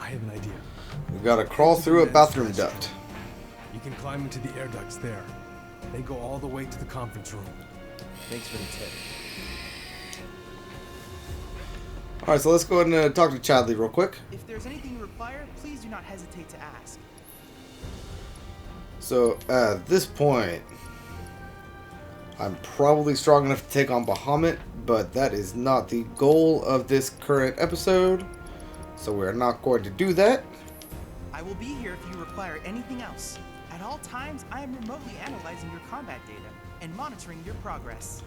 I have an idea. We gotta crawl through a bathroom duct. You can climb into the air ducts there. They go all the way to the conference room. Thanks for the tip. Alright, so let's go ahead and talk to Chadley real quick. If there's anything you require, please do not hesitate to ask. So, at this point, I'm probably strong enough to take on Bahamut, but that is not the goal of this current episode. So we're not going to do that. I will be here if you require anything else. At all times, I am remotely analyzing your combat data and monitoring your progress.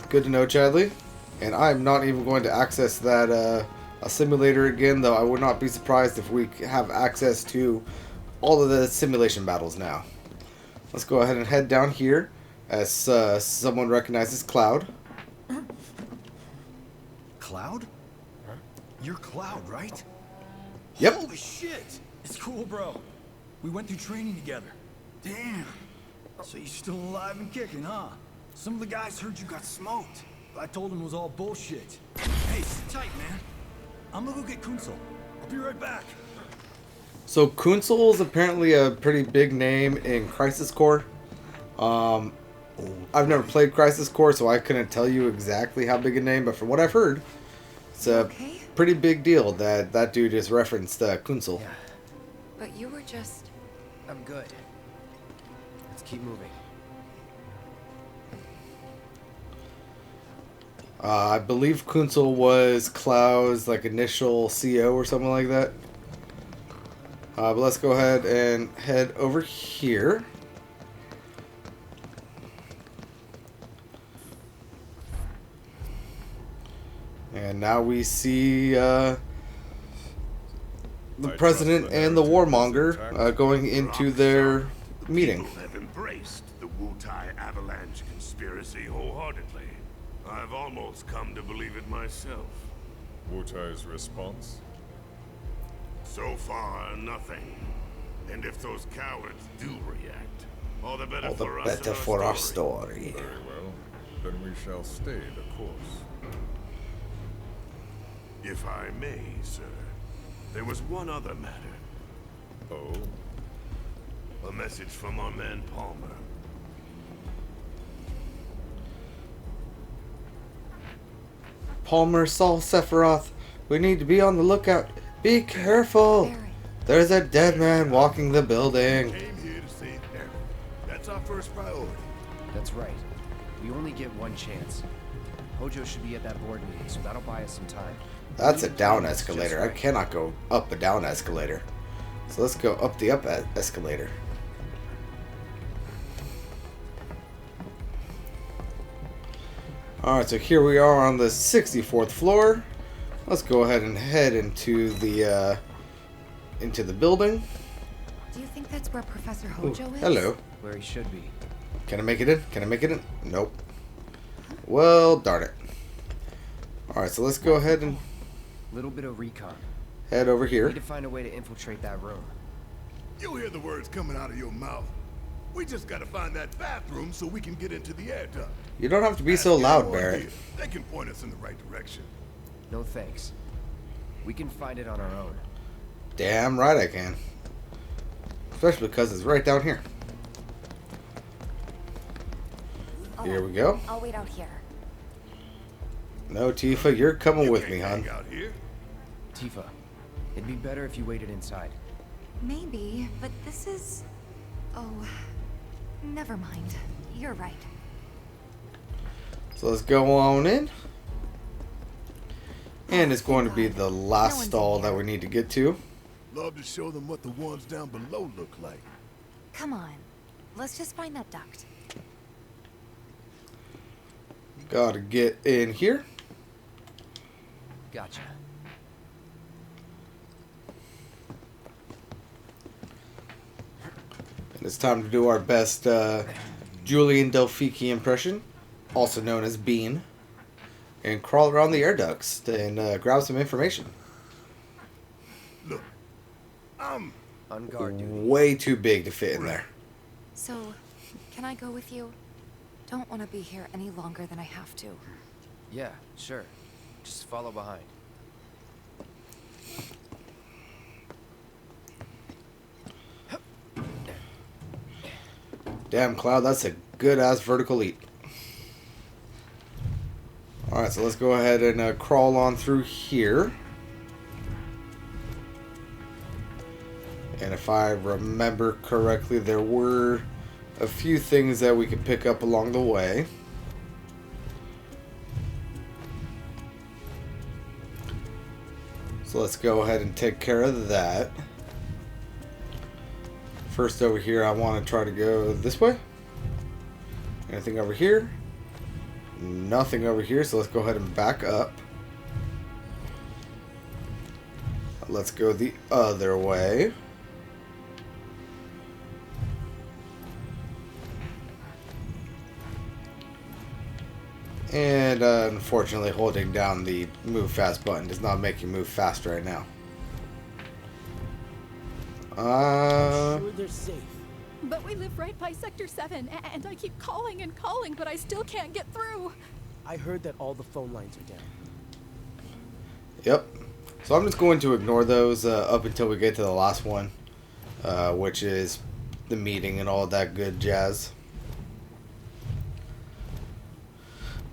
Good to know, Chadley. And I'm not even going to access that a simulator again, though I would not be surprised if we have access to all of the simulation battles now. Let's go ahead and head down here as someone recognizes Cloud. Cloud? Huh? You're Cloud, right? Yep. Holy shit! It's cool, bro. We went through training together. Damn. So you're still alive and kicking, huh? Some of the guys heard you got smoked. I told them it was all bullshit. Hey, sit tight, man. I'm gonna go get Kunsel. I'll be right back. So Kunsel is apparently a pretty big name in Crisis Core. I've never played Crisis Core, so I couldn't tell you exactly how big a name, but from what I've heard, it's a pretty big deal that that dude is referenced Kunsel. Yeah. But you were just... I'm good. Let's keep moving. I believe Kunsel was Cloud's initial CO or something like that. But let's go ahead and head over here. And now we see the president and the warmonger going into their meeting. People have embraced the Wu-Tai Avalanche conspiracy wholeheartedly. I've almost come to believe it myself. Wutai's response? So far, nothing. And if those cowards do react, all the better for our story. Very well. Then we shall stay the course. If I may, sir, there was one other matter. Oh? A message from our man Palmer. Palmer saw Sephiroth. We need to be on the lookout. Be careful. There's a dead man walking the building. Came here to save Aerith. That's our first priority. That's right. We only get one chance. Hojo should be at that board meeting, so that'll buy us some time. That's a down escalator. I cannot go up a down escalator. So let's go up the escalator. Alright, so here we are on the 64th floor. Let's go ahead and head into the building. Do you think that's where Professor Hojo is? Hello. Where he should be. Can I make it in? Can I make it in? Nope. Well, darn it. Alright, so let's go ahead and Little bit of recon. head over here. Need to find a way to infiltrate that room. You hear the words coming out of your mouth. We just gotta find that bathroom so we can get into the air duct. You don't have to be so loud, Barrett. They can point us in the right direction. No thanks. We can find it on our own. Damn right I can. Especially because it's right down here. Here we go. I'll wait out here. No, Tifa, you're coming with me, hon. Out here? Tifa, it'd be better if you waited inside. Maybe, but this is... Oh, never mind. You're right. So let's go on in. And it's going to be the last stall that we need to get to. Love to show them what the ones down below look like. Come on. Let's just find that duct. Gotta get in here. Gotcha. And it's time to do our best Julian Delphiki impression, also known as Bean, and crawl around the air ducts and grab some information. Look, I'm on guard duty. Way too big to fit in there. So, can I go with you? Don't want to be here any longer than I have to. Yeah, sure. Just follow behind. Damn, Cloud, that's a good-ass vertical leap. Alright, so let's go ahead and crawl on through here. And if I remember correctly, there were a few things that we could pick up along the way. So let's go ahead and take care of that. First over here, I want to try to go this way. Anything over here? Nothing over here, so let's go ahead and back up. Let's go the other way. And unfortunately, holding down the move fast button does not make you move fast right now. I'm sure they're safe. But we live right by Sector 7, and I keep calling and calling, but I still can't get through. I heard that all the phone lines are down. Yep. So I'm just going to ignore those up until we get to the last one, which is the meeting and all that good jazz.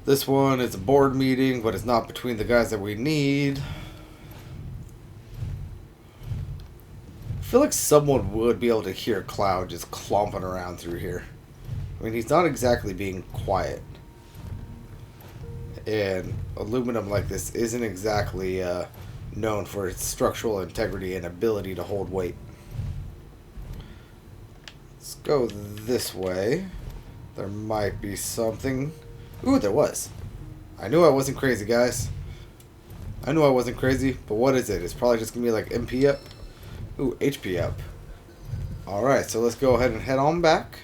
This one is a board meeting, but it's not between the guys that we need. I feel like someone would be able to hear Cloud just clomping around through here. I mean, he's not exactly being quiet. And aluminum like this isn't exactly known for its structural integrity and ability to hold weight. Let's go this way. There might be something. Ooh, there was. I knew I wasn't crazy, guys. I knew I wasn't crazy, but what is it? It's probably just gonna be like MP up. Ooh, HP up. Alright, so let's go ahead and head on back.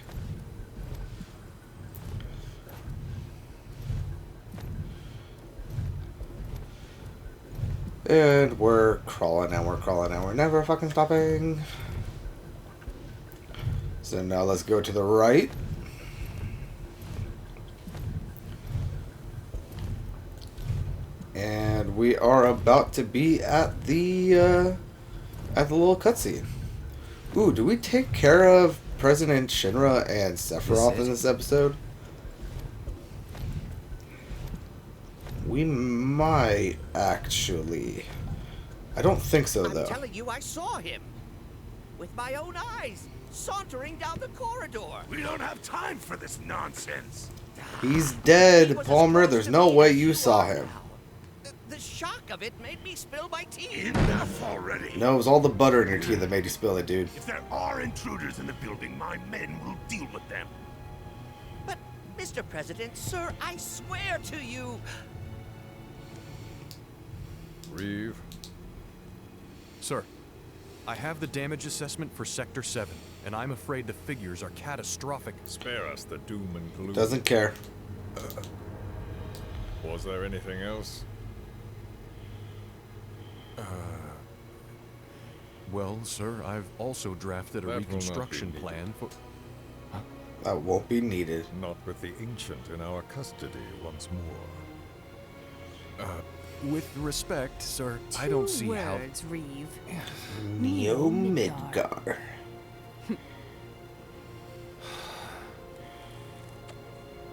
And we're crawling and we're crawling and we're never fucking stopping. So now let's go to the right. And we are about to be at the little cutscene. Ooh, do we take care of President Shinra and Sephiroth in this episode? We might actually. I don't think so, though. I'm telling you, I saw him with my own eyes, sauntering down the corridor. We don't have time for this nonsense. He's dead, Palmer. There's no way you saw him. The shock of it made me spill my tea. Enough already. No, it was all the butter in your tea that made you spill it, dude. If there are intruders in the building, my men will deal with them. But, Mr. President, sir, I swear to you. Reeve. Sir, I have the damage assessment for Sector 7, and I'm afraid the figures are catastrophic. Spare us the doom and gloom. Doesn't care. Was there anything else? Well, sir, I've also drafted a That will not be reconstruction needed. plan for... That won't be needed. Not with the Ancient in our custody once more. With respect, sir, I don't see how... Words, Reeve. Neo Midgar.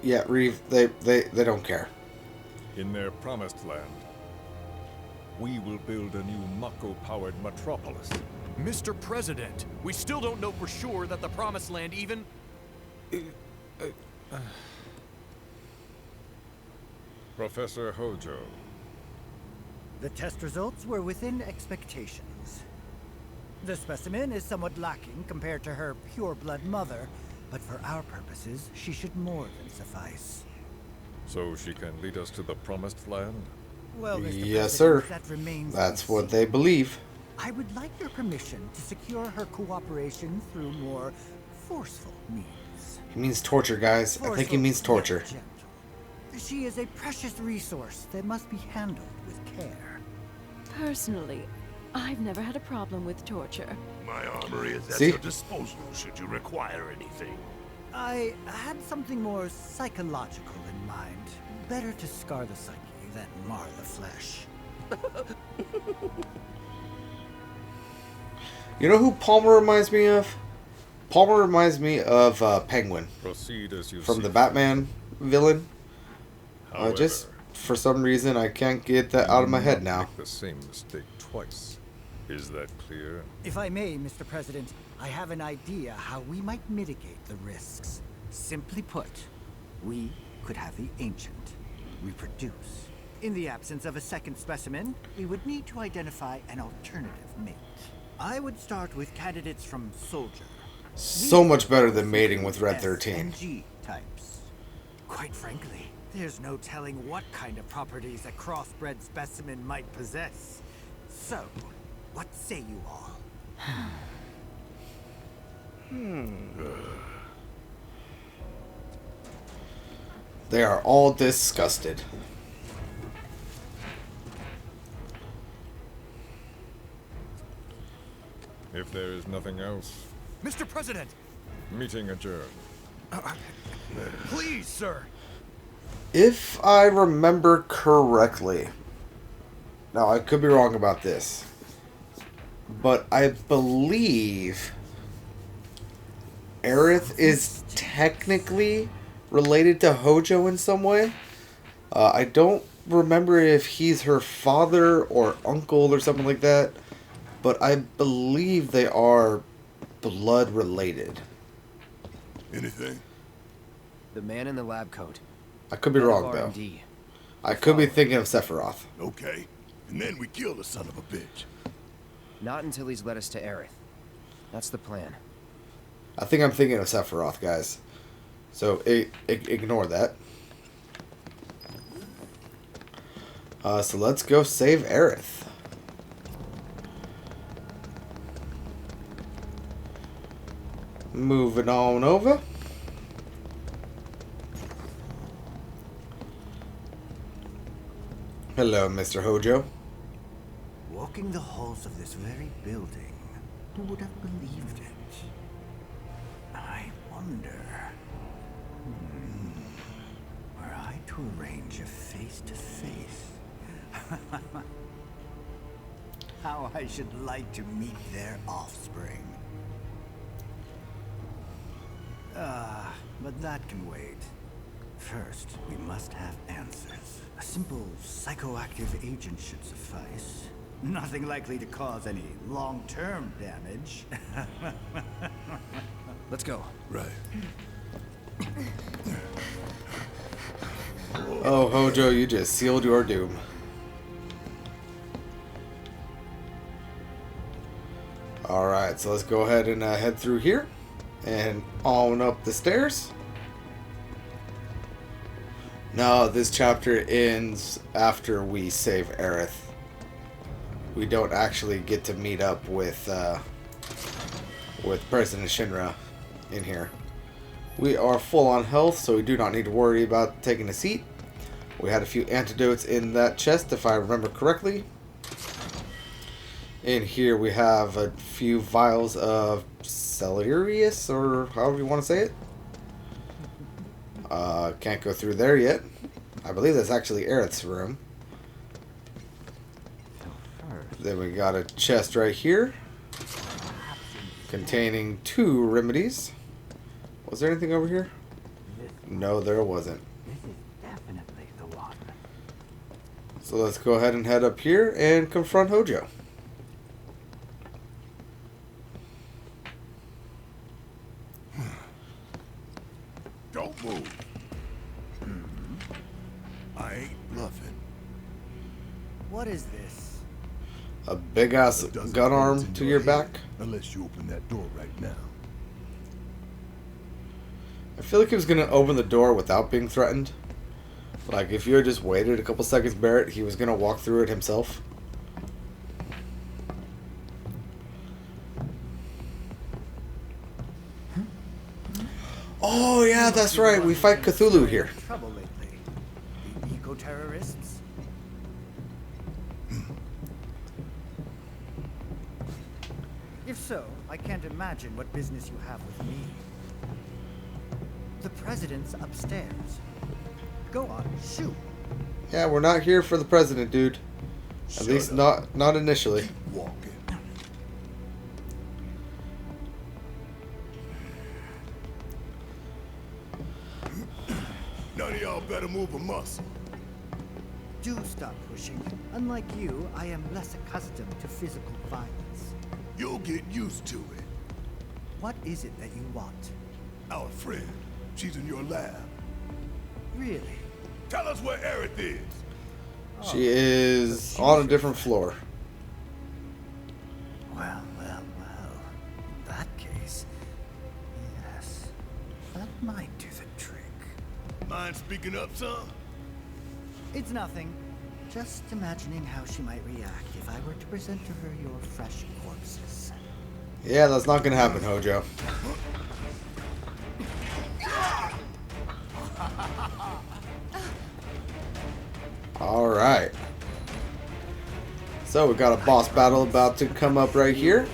Yeah, Reeve, they don't care. In their promised land, we will build a new Mako-powered metropolis. Mr. President, we still don't know for sure that the Promised Land even... Professor Hojo. The test results were within expectations. The specimen is somewhat lacking compared to her pure-blood mother, but for our purposes, she should more than suffice. So she can lead us to the promised land? Well, Mr. Yes, sir. President, that remains That's what they believe. I would like your permission to secure her cooperation through more forceful means. He means torture, guys. I think he means torture. Gentle. She is a precious resource that must be handled with care. Personally, I've never had a problem with torture. My armory is at See? your disposal should you require anything. I had something more psychological in mind. Better to scar the psyche than mar the flesh. You know who Palmer reminds me of? Palmer reminds me of Penguin. Proceed as you from see the Batman villain. However, Just for some reason, I can't get that out of my head now. Make the same mistake twice. Is that clear? If I may, Mr. President, I have an idea how we might mitigate the risks. Simply put, we could have the Ancient reproduce. In the absence of a second specimen, we would need to identify an alternative mate. I would start with candidates from Soldier. So much better than mating with Red 13. S and G types. Quite frankly, there's no telling what kind of properties a crossbred specimen might possess. So, what say you all? They are all disgusted. If there is nothing else, Mr. President! meeting adjourned. Please, sir! If I remember correctly, now I could be wrong about this, but I believe Aerith is technically related to Hojo in some way. I don't remember if he's her father or uncle or something like that, but I believe they are blood related. Anything? The man in the lab coat. I could be Head of wrong, though. R&D. I could be thinking of Sephiroth. Okay. And then we kill the son of a bitch. Not until he's led us to Aerith. That's the plan. I think I'm thinking of Sephiroth, guys. So, ignore that. So let's go save Aerith. Moving on over. Hello, Mr. Hojo. walking the halls of this very building, who would have believed it? I wonder... were I to arrange a face-to-face... how I should like to meet their offspring. But that can wait. First, we must have answers. A simple psychoactive agent should suffice. Nothing likely to cause any long-term damage. Let's go. Right. Oh, Hojo, you just sealed your doom. Alright, so let's go ahead and head through here and on up the stairs. No, this chapter ends after we save Aerith. We don't actually get to meet up with President Shinra in here. We are full on health, so we do not need to worry about taking a seat. We had a few antidotes in that chest, if I remember correctly. In here we have a few vials of Celerius, or however you want to say it. Can't go through there yet. I believe that's actually Aerith's room. Then we got a chest right here containing 2 remedies. Was there anything over here? No, there wasn't. Definitely the one. So let's go ahead and head up here and confront Hojo. Don't move. I ain't bluffing. What is this? A big ass gun arm to your back. Unless you open that door right now. I feel like he was gonna open the door without being threatened. Like if you had just waited a couple seconds, Barrett, he was gonna walk through it himself. Oh yeah, that's right. We fight Cthulhu here. Trouble lately. The eco-terrorists? If so, I can't imagine what business you have with me. The president's upstairs. Go on, shoot. Yeah, we're not here for the president, dude. At least not initially. Keep walking. None of y'all better move a muscle. Do stop pushing. Unlike you, I am less accustomed to physical violence. You'll get used to it. What is it that you want? Our friend. She's in your lab. Really? Tell us where Aerith is. She is on a different floor. Well. In that case, yes. That might do the trick. Mind speaking up, son? It's nothing. Just imagining how she might react if I were to present to her your fresh corpses. Yeah, that's not gonna happen, Hojo. Alright. So we got a boss battle about to come up right here.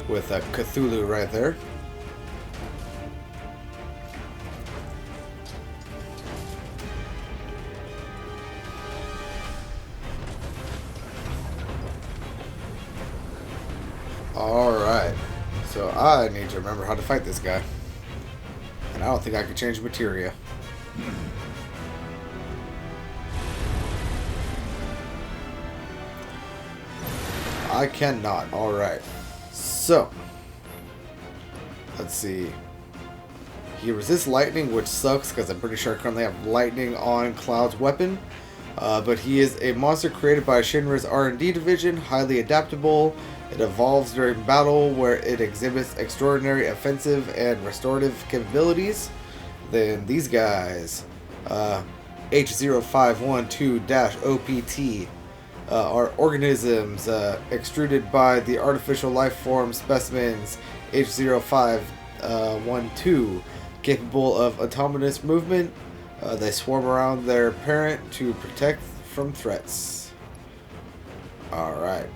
With a Cthulhu right there. Alright. So I need to remember how to fight this guy. And I don't think I can change materia. I cannot. Alright. So. Let's see. He resists lightning, which sucks because I'm pretty sure I currently have lightning on Cloud's weapon. But he is a monster created by Shinra's R&D division, highly adaptable. It evolves during battle where it exhibits extraordinary offensive and restorative capabilities. Then these guys, H0512-OPT, are organisms extruded by the artificial life form specimens H0512, capable of autonomous movement, They swarm around their parent to protect from threats. Alright.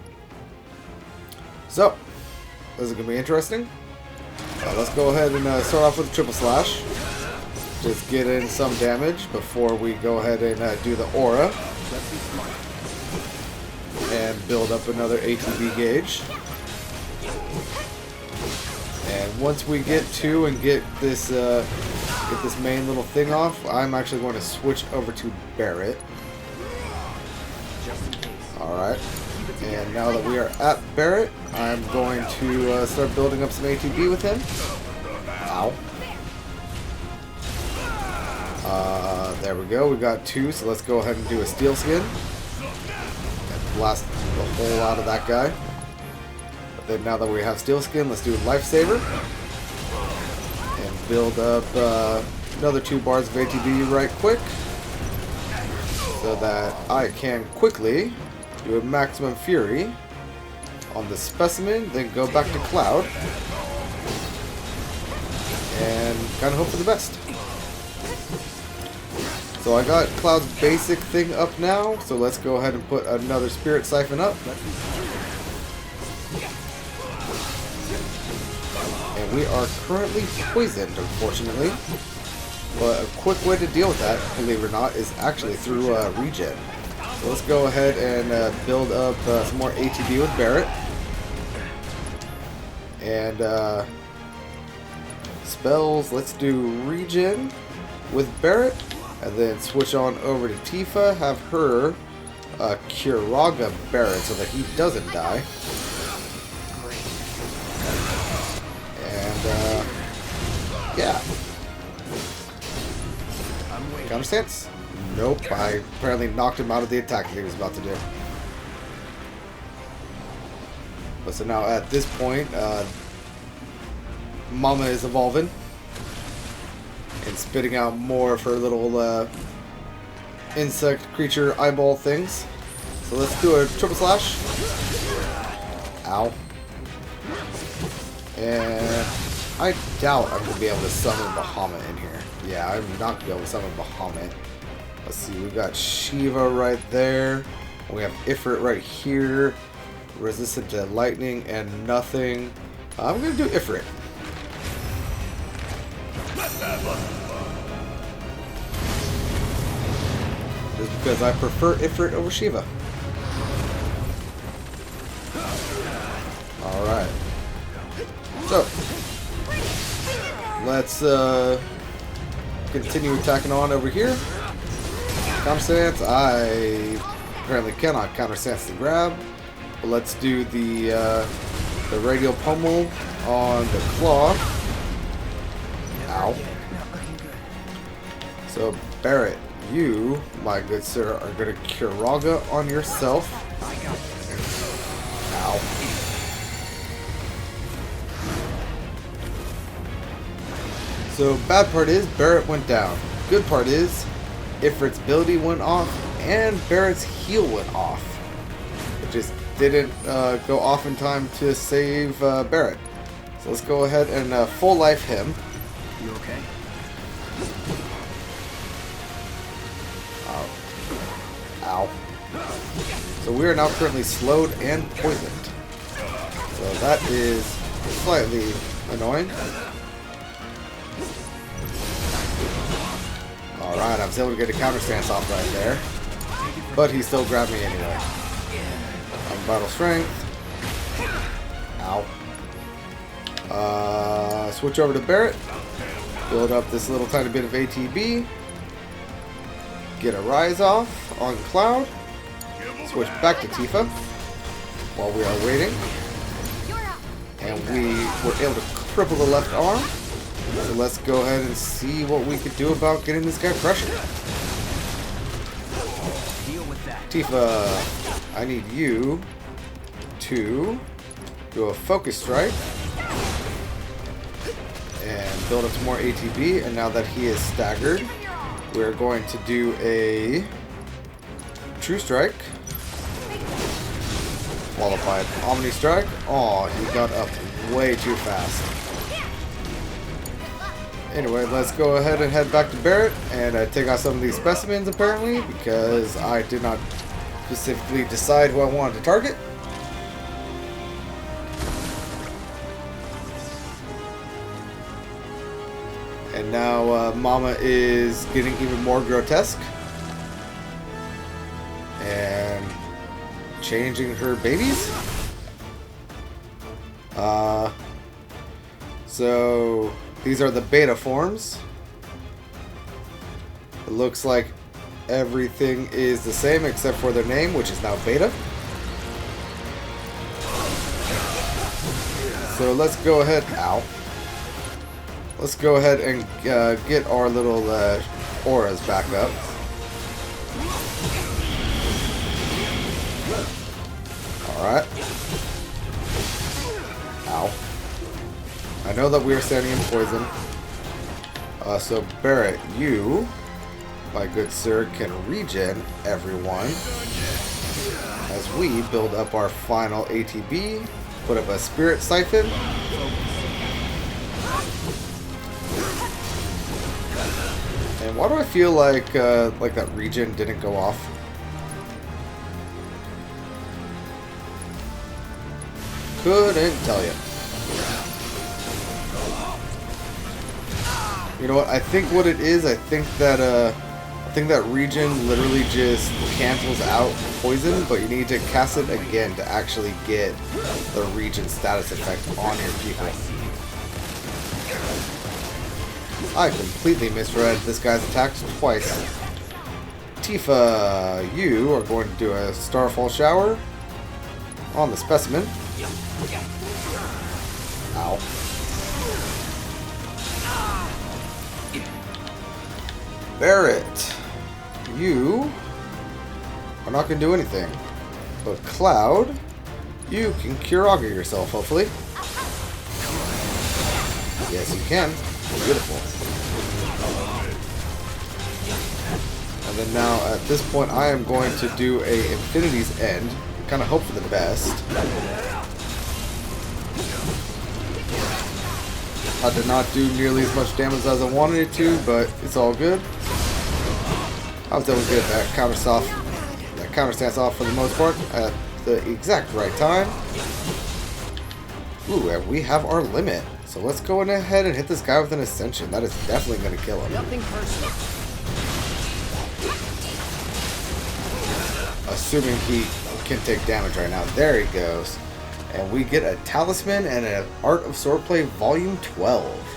So, this is going to be interesting. Let's go ahead and start off with a triple slash. Just get in some damage before we go ahead and do the aura. And build up another ATB gauge. And once we get to and get this main little thing off, I'm actually going to switch over to Barret. Alright. And now that we are at Barret, I'm going to start building up some ATB with him. Ow. There we go. We got 2, so let's go ahead and do a steel skin. And blast the hole out of that guy. But then now that we have steel skin, let's do a lifesaver. And build up another 2 bars of ATB right quick. So that I can quickly do a maximum fury on the specimen, then go back to Cloud. And kind of hope for the best. So I got Cloud's basic thing up now, so let's go ahead and put another Spirit Siphon up. And we are currently poisoned, unfortunately. But a quick way to deal with that, believe it or not, is actually through regen. So let's go ahead and build up some more ATB with Barret. And spells, let's do regen with Barret. And then switch on over to Tifa, have her Kiraga Barret so that he doesn't die. And yeah. Counter stance? Nope, I apparently knocked him out of the attack that he was about to do. But so now at this point, Mama is evolving. And spitting out more of her little insect creature eyeball things. So let's do a triple slash. Ow. And I doubt I'm going to be able to summon Bahamut in here. Yeah, I'm not going to be able to summon Bahamut. Let's see, we got Shiva right there. We have Ifrit right here. Resistant to lightning and nothing. I'm going to do Ifrit. Just because I prefer Ifrit over Shiva. Alright. So, let's continue attacking on over here. Counter stance, I apparently cannot counter stance the grab. But let's do the radial pummel on the claw. Ow. So, Barret, you, my good sir, are going to Kiraga on yourself. Ow. So, bad part is, Barret went down. Good part is, Ifrit's ability went off, and Barret's heal went off. It just didn't go off in time to save Barret. So let's go ahead and full life him. You okay? Ow. So we are now currently slowed and poisoned. So that is slightly annoying. Alright, I was able to get a counter stance off right there. But he still grabbed me anyway. Battle strength. Ow. Switch over to Barret. Build up this little tiny bit of ATB. Get a rise off on Cloud. Switch back to Tifa while we are waiting. And we were able to cripple the left arm. So let's go ahead and see what we could do about getting this guy pressured. Tifa, I need you to do a focus strike and build up some more ATB. And now that he is staggered, we're going to do a True Strike. Qualified Omni Strike. Oh, he got up way too fast. Anyway, let's go ahead and head back to Barrett and take out some of these specimens, apparently, because I did not specifically decide who I wanted to target. And now Mama is getting even more grotesque and changing her babies. So these are the beta forms. It looks like everything is the same except for their name, which is now beta. So let's go ahead. Ow. Let's go ahead and get our little auras back up. Alright. Ow. I know that we are standing in poison. So Barrett, you, my good sir, can regen everyone as we build up our final ATB, put up a spirit siphon. And why do I feel like that regen didn't go off? Couldn't tell you. You know what? I think what it is, I think that regen literally just cancels out poison, but you need to cast it again to actually get the regen status effect on your people. I completely misread this guy's attacks twice. Tifa, you are going to do a Starfall Shower on the specimen. Ow. Barrett, you are not going to do anything. But Cloud, you can Kiraga yourself, hopefully. Yes, you can. Beautiful. And then now, at this point, I am going to do a Infinity's End. Kind of hope for the best. I did not do nearly as much damage as I wanted it to, but it's all good. I was able to get that counter stance off for the most part at the exact right time. Ooh, and we have our limit. So let's go ahead and hit this guy with an Ascension. That is definitely going to kill him. Nothing personal. Assuming he can take damage right now. There he goes. And we get a Talisman and an Art of Swordplay Volume 12.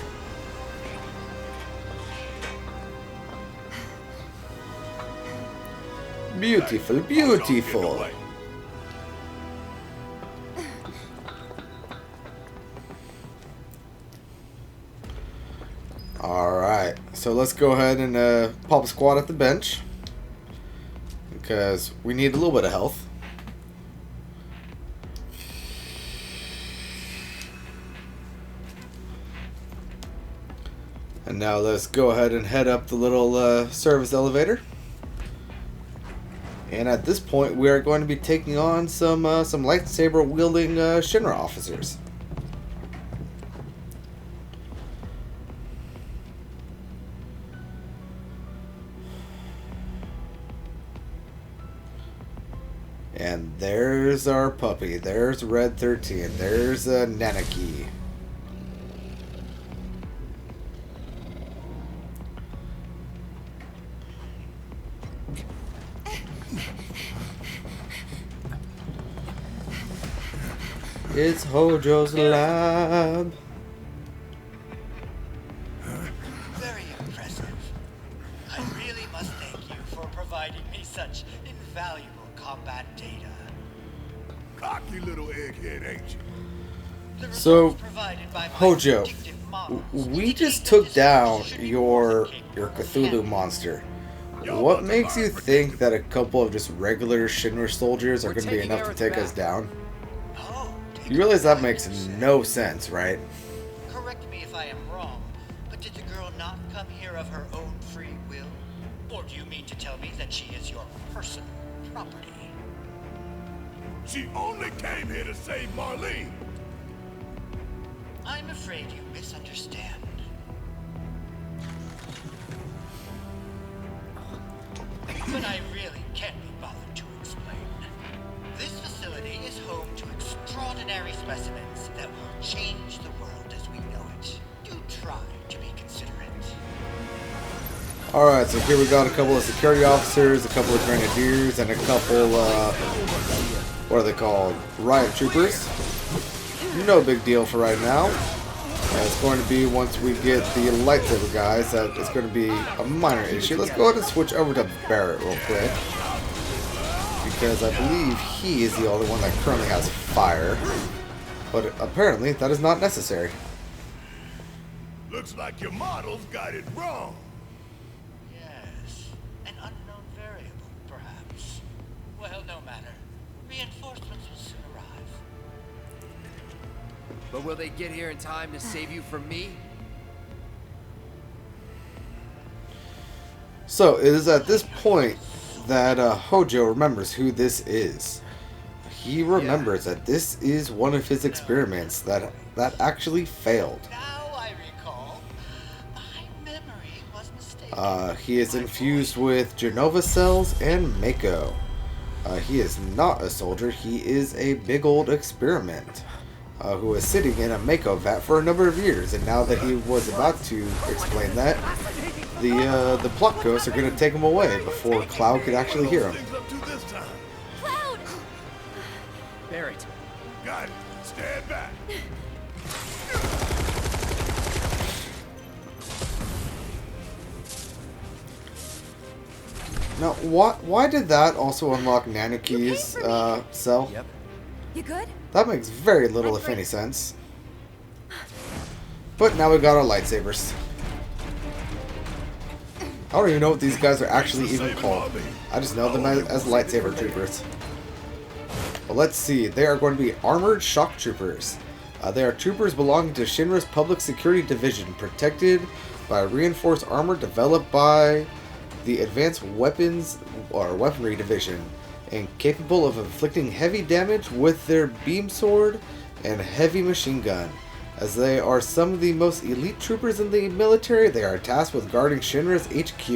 Beautiful, beautiful. Alright, so let's go ahead and pop a squad at the bench. Because we need a little bit of health. And now let's go ahead and head up the little service elevator. And at this point, we are going to be taking on some lightsaber-wielding Shinra officers. And there's our puppy. There's Red 13. There's Nanaki. It's Hojo's lab. Very impressive. I really must thank you for providing me such invaluable combat data. Cocky little egghead, ain't you? So, Hojo, we just took down your Cthulhu monster. What makes you think that a couple of just regular Shinra soldiers are going to be enough to take us down? You realize that makes no sense, right? Correct me if I am wrong, but did the girl not come here of her own free will? Or do you mean to tell me that she is your personal property? She only came here to save Marlene. I'm afraid you misunderstand. but I really can't be bothered to explain. This facility is home to extraordinary specimens that will change the world as we know it. Do try to be considerate. Alright, so here we got a couple of security officers, a couple of grenadiers, and a couple, what are they called? Riot troopers. No big deal for right now. It's going to be once we get the lightsaber guys that it's going to be a minor issue. Let's go ahead and switch over to Barrett real quick. Because I believe he is the only one that currently has fire. But apparently that is not necessary. Looks like your models got it wrong. Yes, an unknown variable, perhaps. Well, no matter. Reinforcements will soon arrive. But will they get here in time to save you from me? So, it is at this point that Hojo remembers who this is. He remembers that this is one of his experiments that actually failed. Now I recall. My memory was mistaken. He is infused with Genova cells and Mako. He is not a soldier, he is a big old experiment. Who was sitting in a Mako vat for a number of years, and now that he was about to explain that, the plot ghosts are going to take him away before Cloud could actually hear him. Cloud! Barrett. Got it. Stand back. Now, why did that also unlock Nanuki's cell? Yep. You good? That makes very little, if any, sense. But now we got our lightsabers. I don't even know what these guys are actually even called. I just know them as lightsaber troopers. But let's see. They are going to be armored shock troopers. They are troopers belonging to Shinra's Public Security Division, protected by reinforced armor developed by the Advanced Weapons or Weaponry Division, and capable of inflicting heavy damage with their beam sword and heavy machine gun. As they are some of the most elite troopers in the military, they are tasked with guarding Shinra's HQ.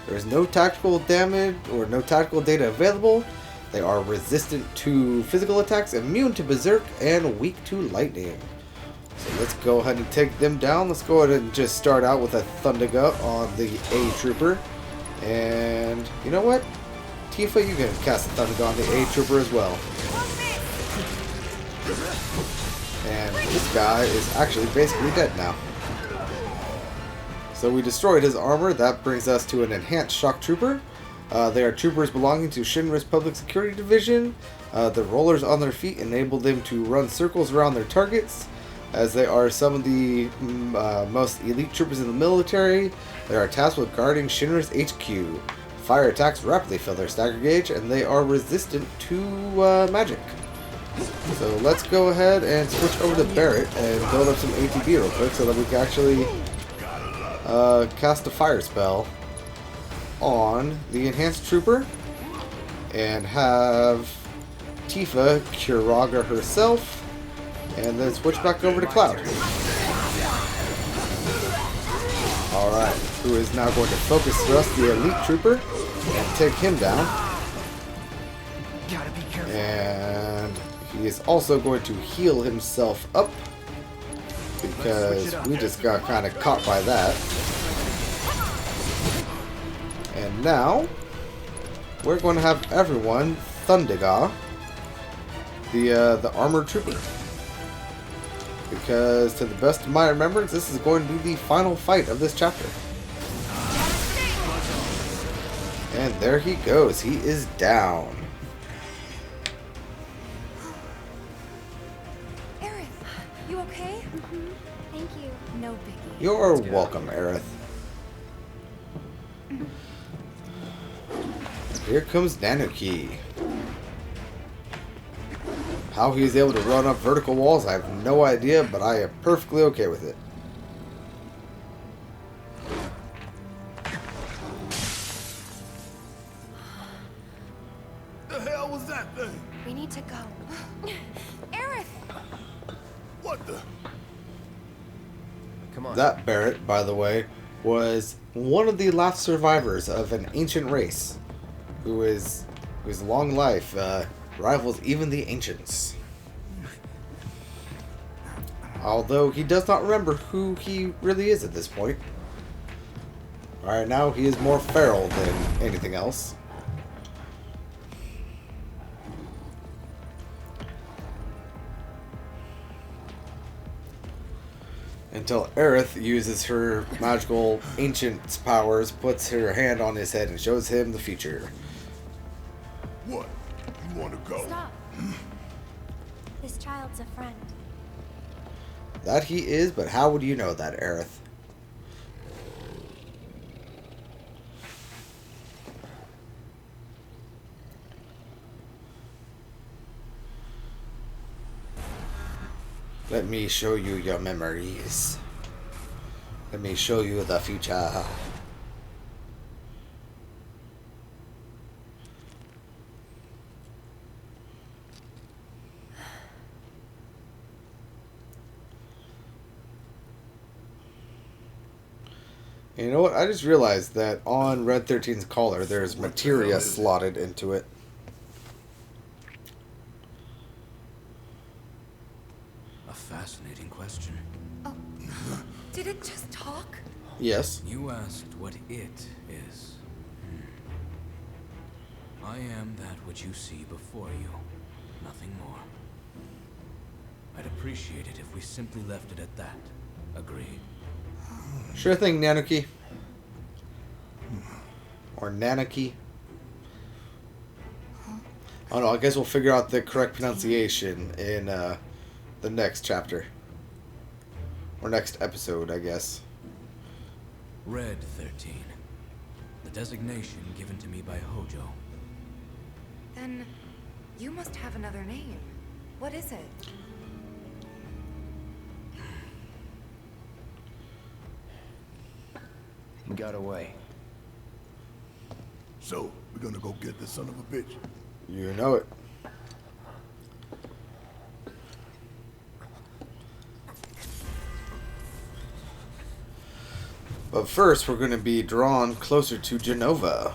There is no tactical damage or no tactical data available. They are resistant to physical attacks, immune to berserk, and weak to lightning. So let's go ahead and take them down. Let's go ahead and just start out with a Thundergut on the A trooper. And you know what? Tifa, you can cast a Thundergut on the A trooper as well. And this guy is actually basically dead now. So we destroyed his armor. That brings us to an enhanced shock trooper. They are troopers belonging to Shinra's Public Security Division. The rollers on their feet enable them to run circles around their targets. As they are some of the most elite troopers in the military, they are tasked with guarding Shinra's HQ. Fire attacks rapidly fill their stagger gauge, and they are resistant to magic. So let's go ahead and switch over to Barrett and build up some ATB real quick so that we can actually cast a fire spell on the enhanced trooper and have Tifa Kuraga herself, and then switch back over to Cloud. Alright, who is now going to focus thrust the elite trooper and take him down. And he is also going to heal himself up because we just got kind of caught by that. And now we're going to have everyone Thundiga, the armored trooper. Because to the best of my remembrance, this is going to be the final fight of this chapter. And there he goes. He is down. Aerith, you okay? Thank you. No biggie. You're welcome, Aerith. Here comes Nanuki. How he's able to run up vertical walls, I have no idea, but I am perfectly okay with it. The hell was that thing? We need to go. Aerith! What the? Come on. That Barrett, by the way, was one of the last survivors of an ancient race. whose long life rivals even the ancients. Although he does not remember who he really is at this point. Alright, now he is more feral than anything else. Until Aerith uses her magical ancient powers, puts her hand on his head, and shows him the future. What? You want to go? Stop. This child's a friend. That he is, but how would you know that, Aerith? Let me show you your memories. Let me show you the future. You know what? I just realized that on Red 13's collar, there's materia slotted into it. A fascinating question. Oh, did it just talk? Yes. You asked what it is. I am that which you see before you. Nothing more. I'd appreciate it if we simply left it at that. Agreed. Sure thing, Nanuki. Or Nanuki. Oh no, I guess we'll figure out the correct pronunciation in the next chapter. Or next episode, I guess. Red 13. The designation given to me by Hojo. Then you must have another name. What is it? He got away. So, we're gonna go get the son of a bitch. You know it. But first, we're going to be drawn closer to Genova.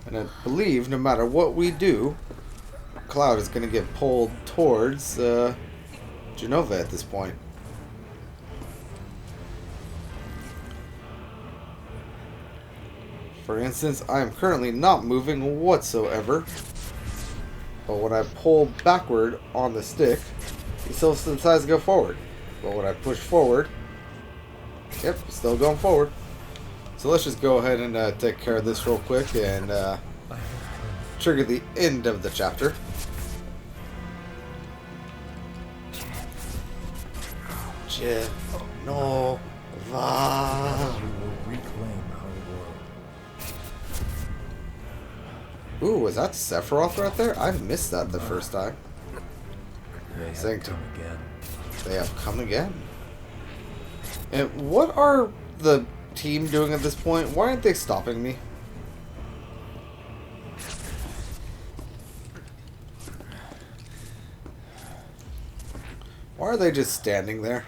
And I believe no matter what we do, Cloud is going to get pulled towards Genova at this point. For instance, I am currently not moving whatsoever. But when I pull backward on the stick, he still decides to go forward. But when I push forward, yep, still going forward. So let's just go ahead and take care of this real quick and trigger the end of the chapter. Genova. Ooh, was that Sephiroth right there? I missed that the first time. They have come again. They have come again. And what are the team doing at this point? Why aren't they stopping me? Why are they just standing there?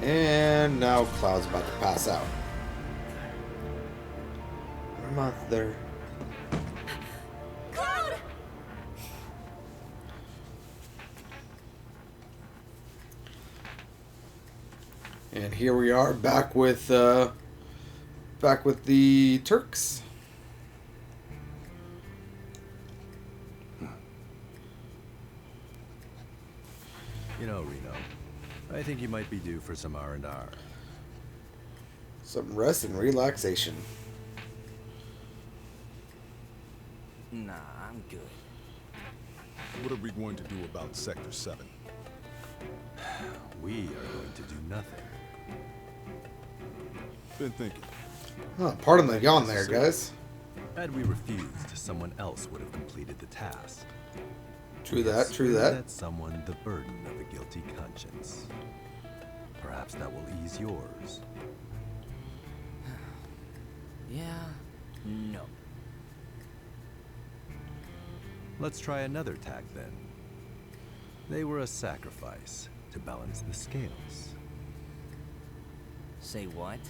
And now Cloud's about to pass out. Mother. Cloud! And here we are back with the Turks. You know, Reno, I think you might be due for some R&R. Some rest and relaxation. Nah, I'm good. What are we going to do about Sector 7? We are going to do nothing. Been thinking. Oh, pardon the yawn there, guys. Had we refused, someone else would have completed the task. True that, true that. That someone the burden of a guilty conscience. Perhaps that will ease yours. Yeah, no. Let's try another tag then. They were a sacrifice to balance the scales. Say what?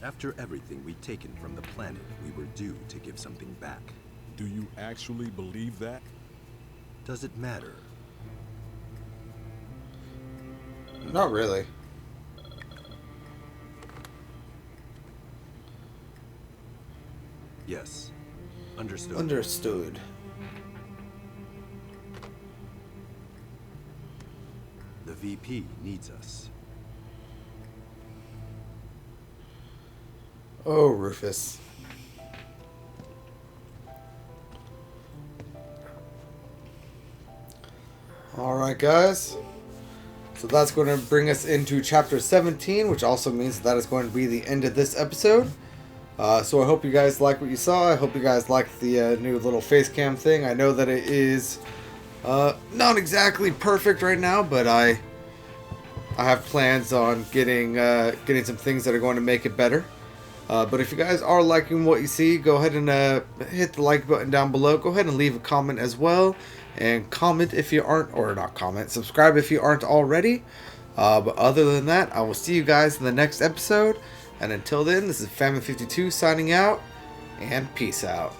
After everything we'd taken from the planet, we were due to give something back. Do you actually believe that? Does it matter? Not really. Yes. Understood. Understood. The VP needs us. Oh, Rufus. Alright, guys. So that's going to bring us into chapter 17, which also means that is going to be the end of this episode. So I hope you guys like what you saw. I hope you guys like the new little face cam thing. I know that it is not exactly perfect right now, but I have plans on getting some things that are going to make it better. But if you guys are liking what you see, go ahead and hit the like button down below. Go ahead and leave a comment as well. And comment if you aren't, or not comment, subscribe if you aren't already. But other than that, I will see you guys in the next episode. And until then, this is Family 52 signing out. And peace out.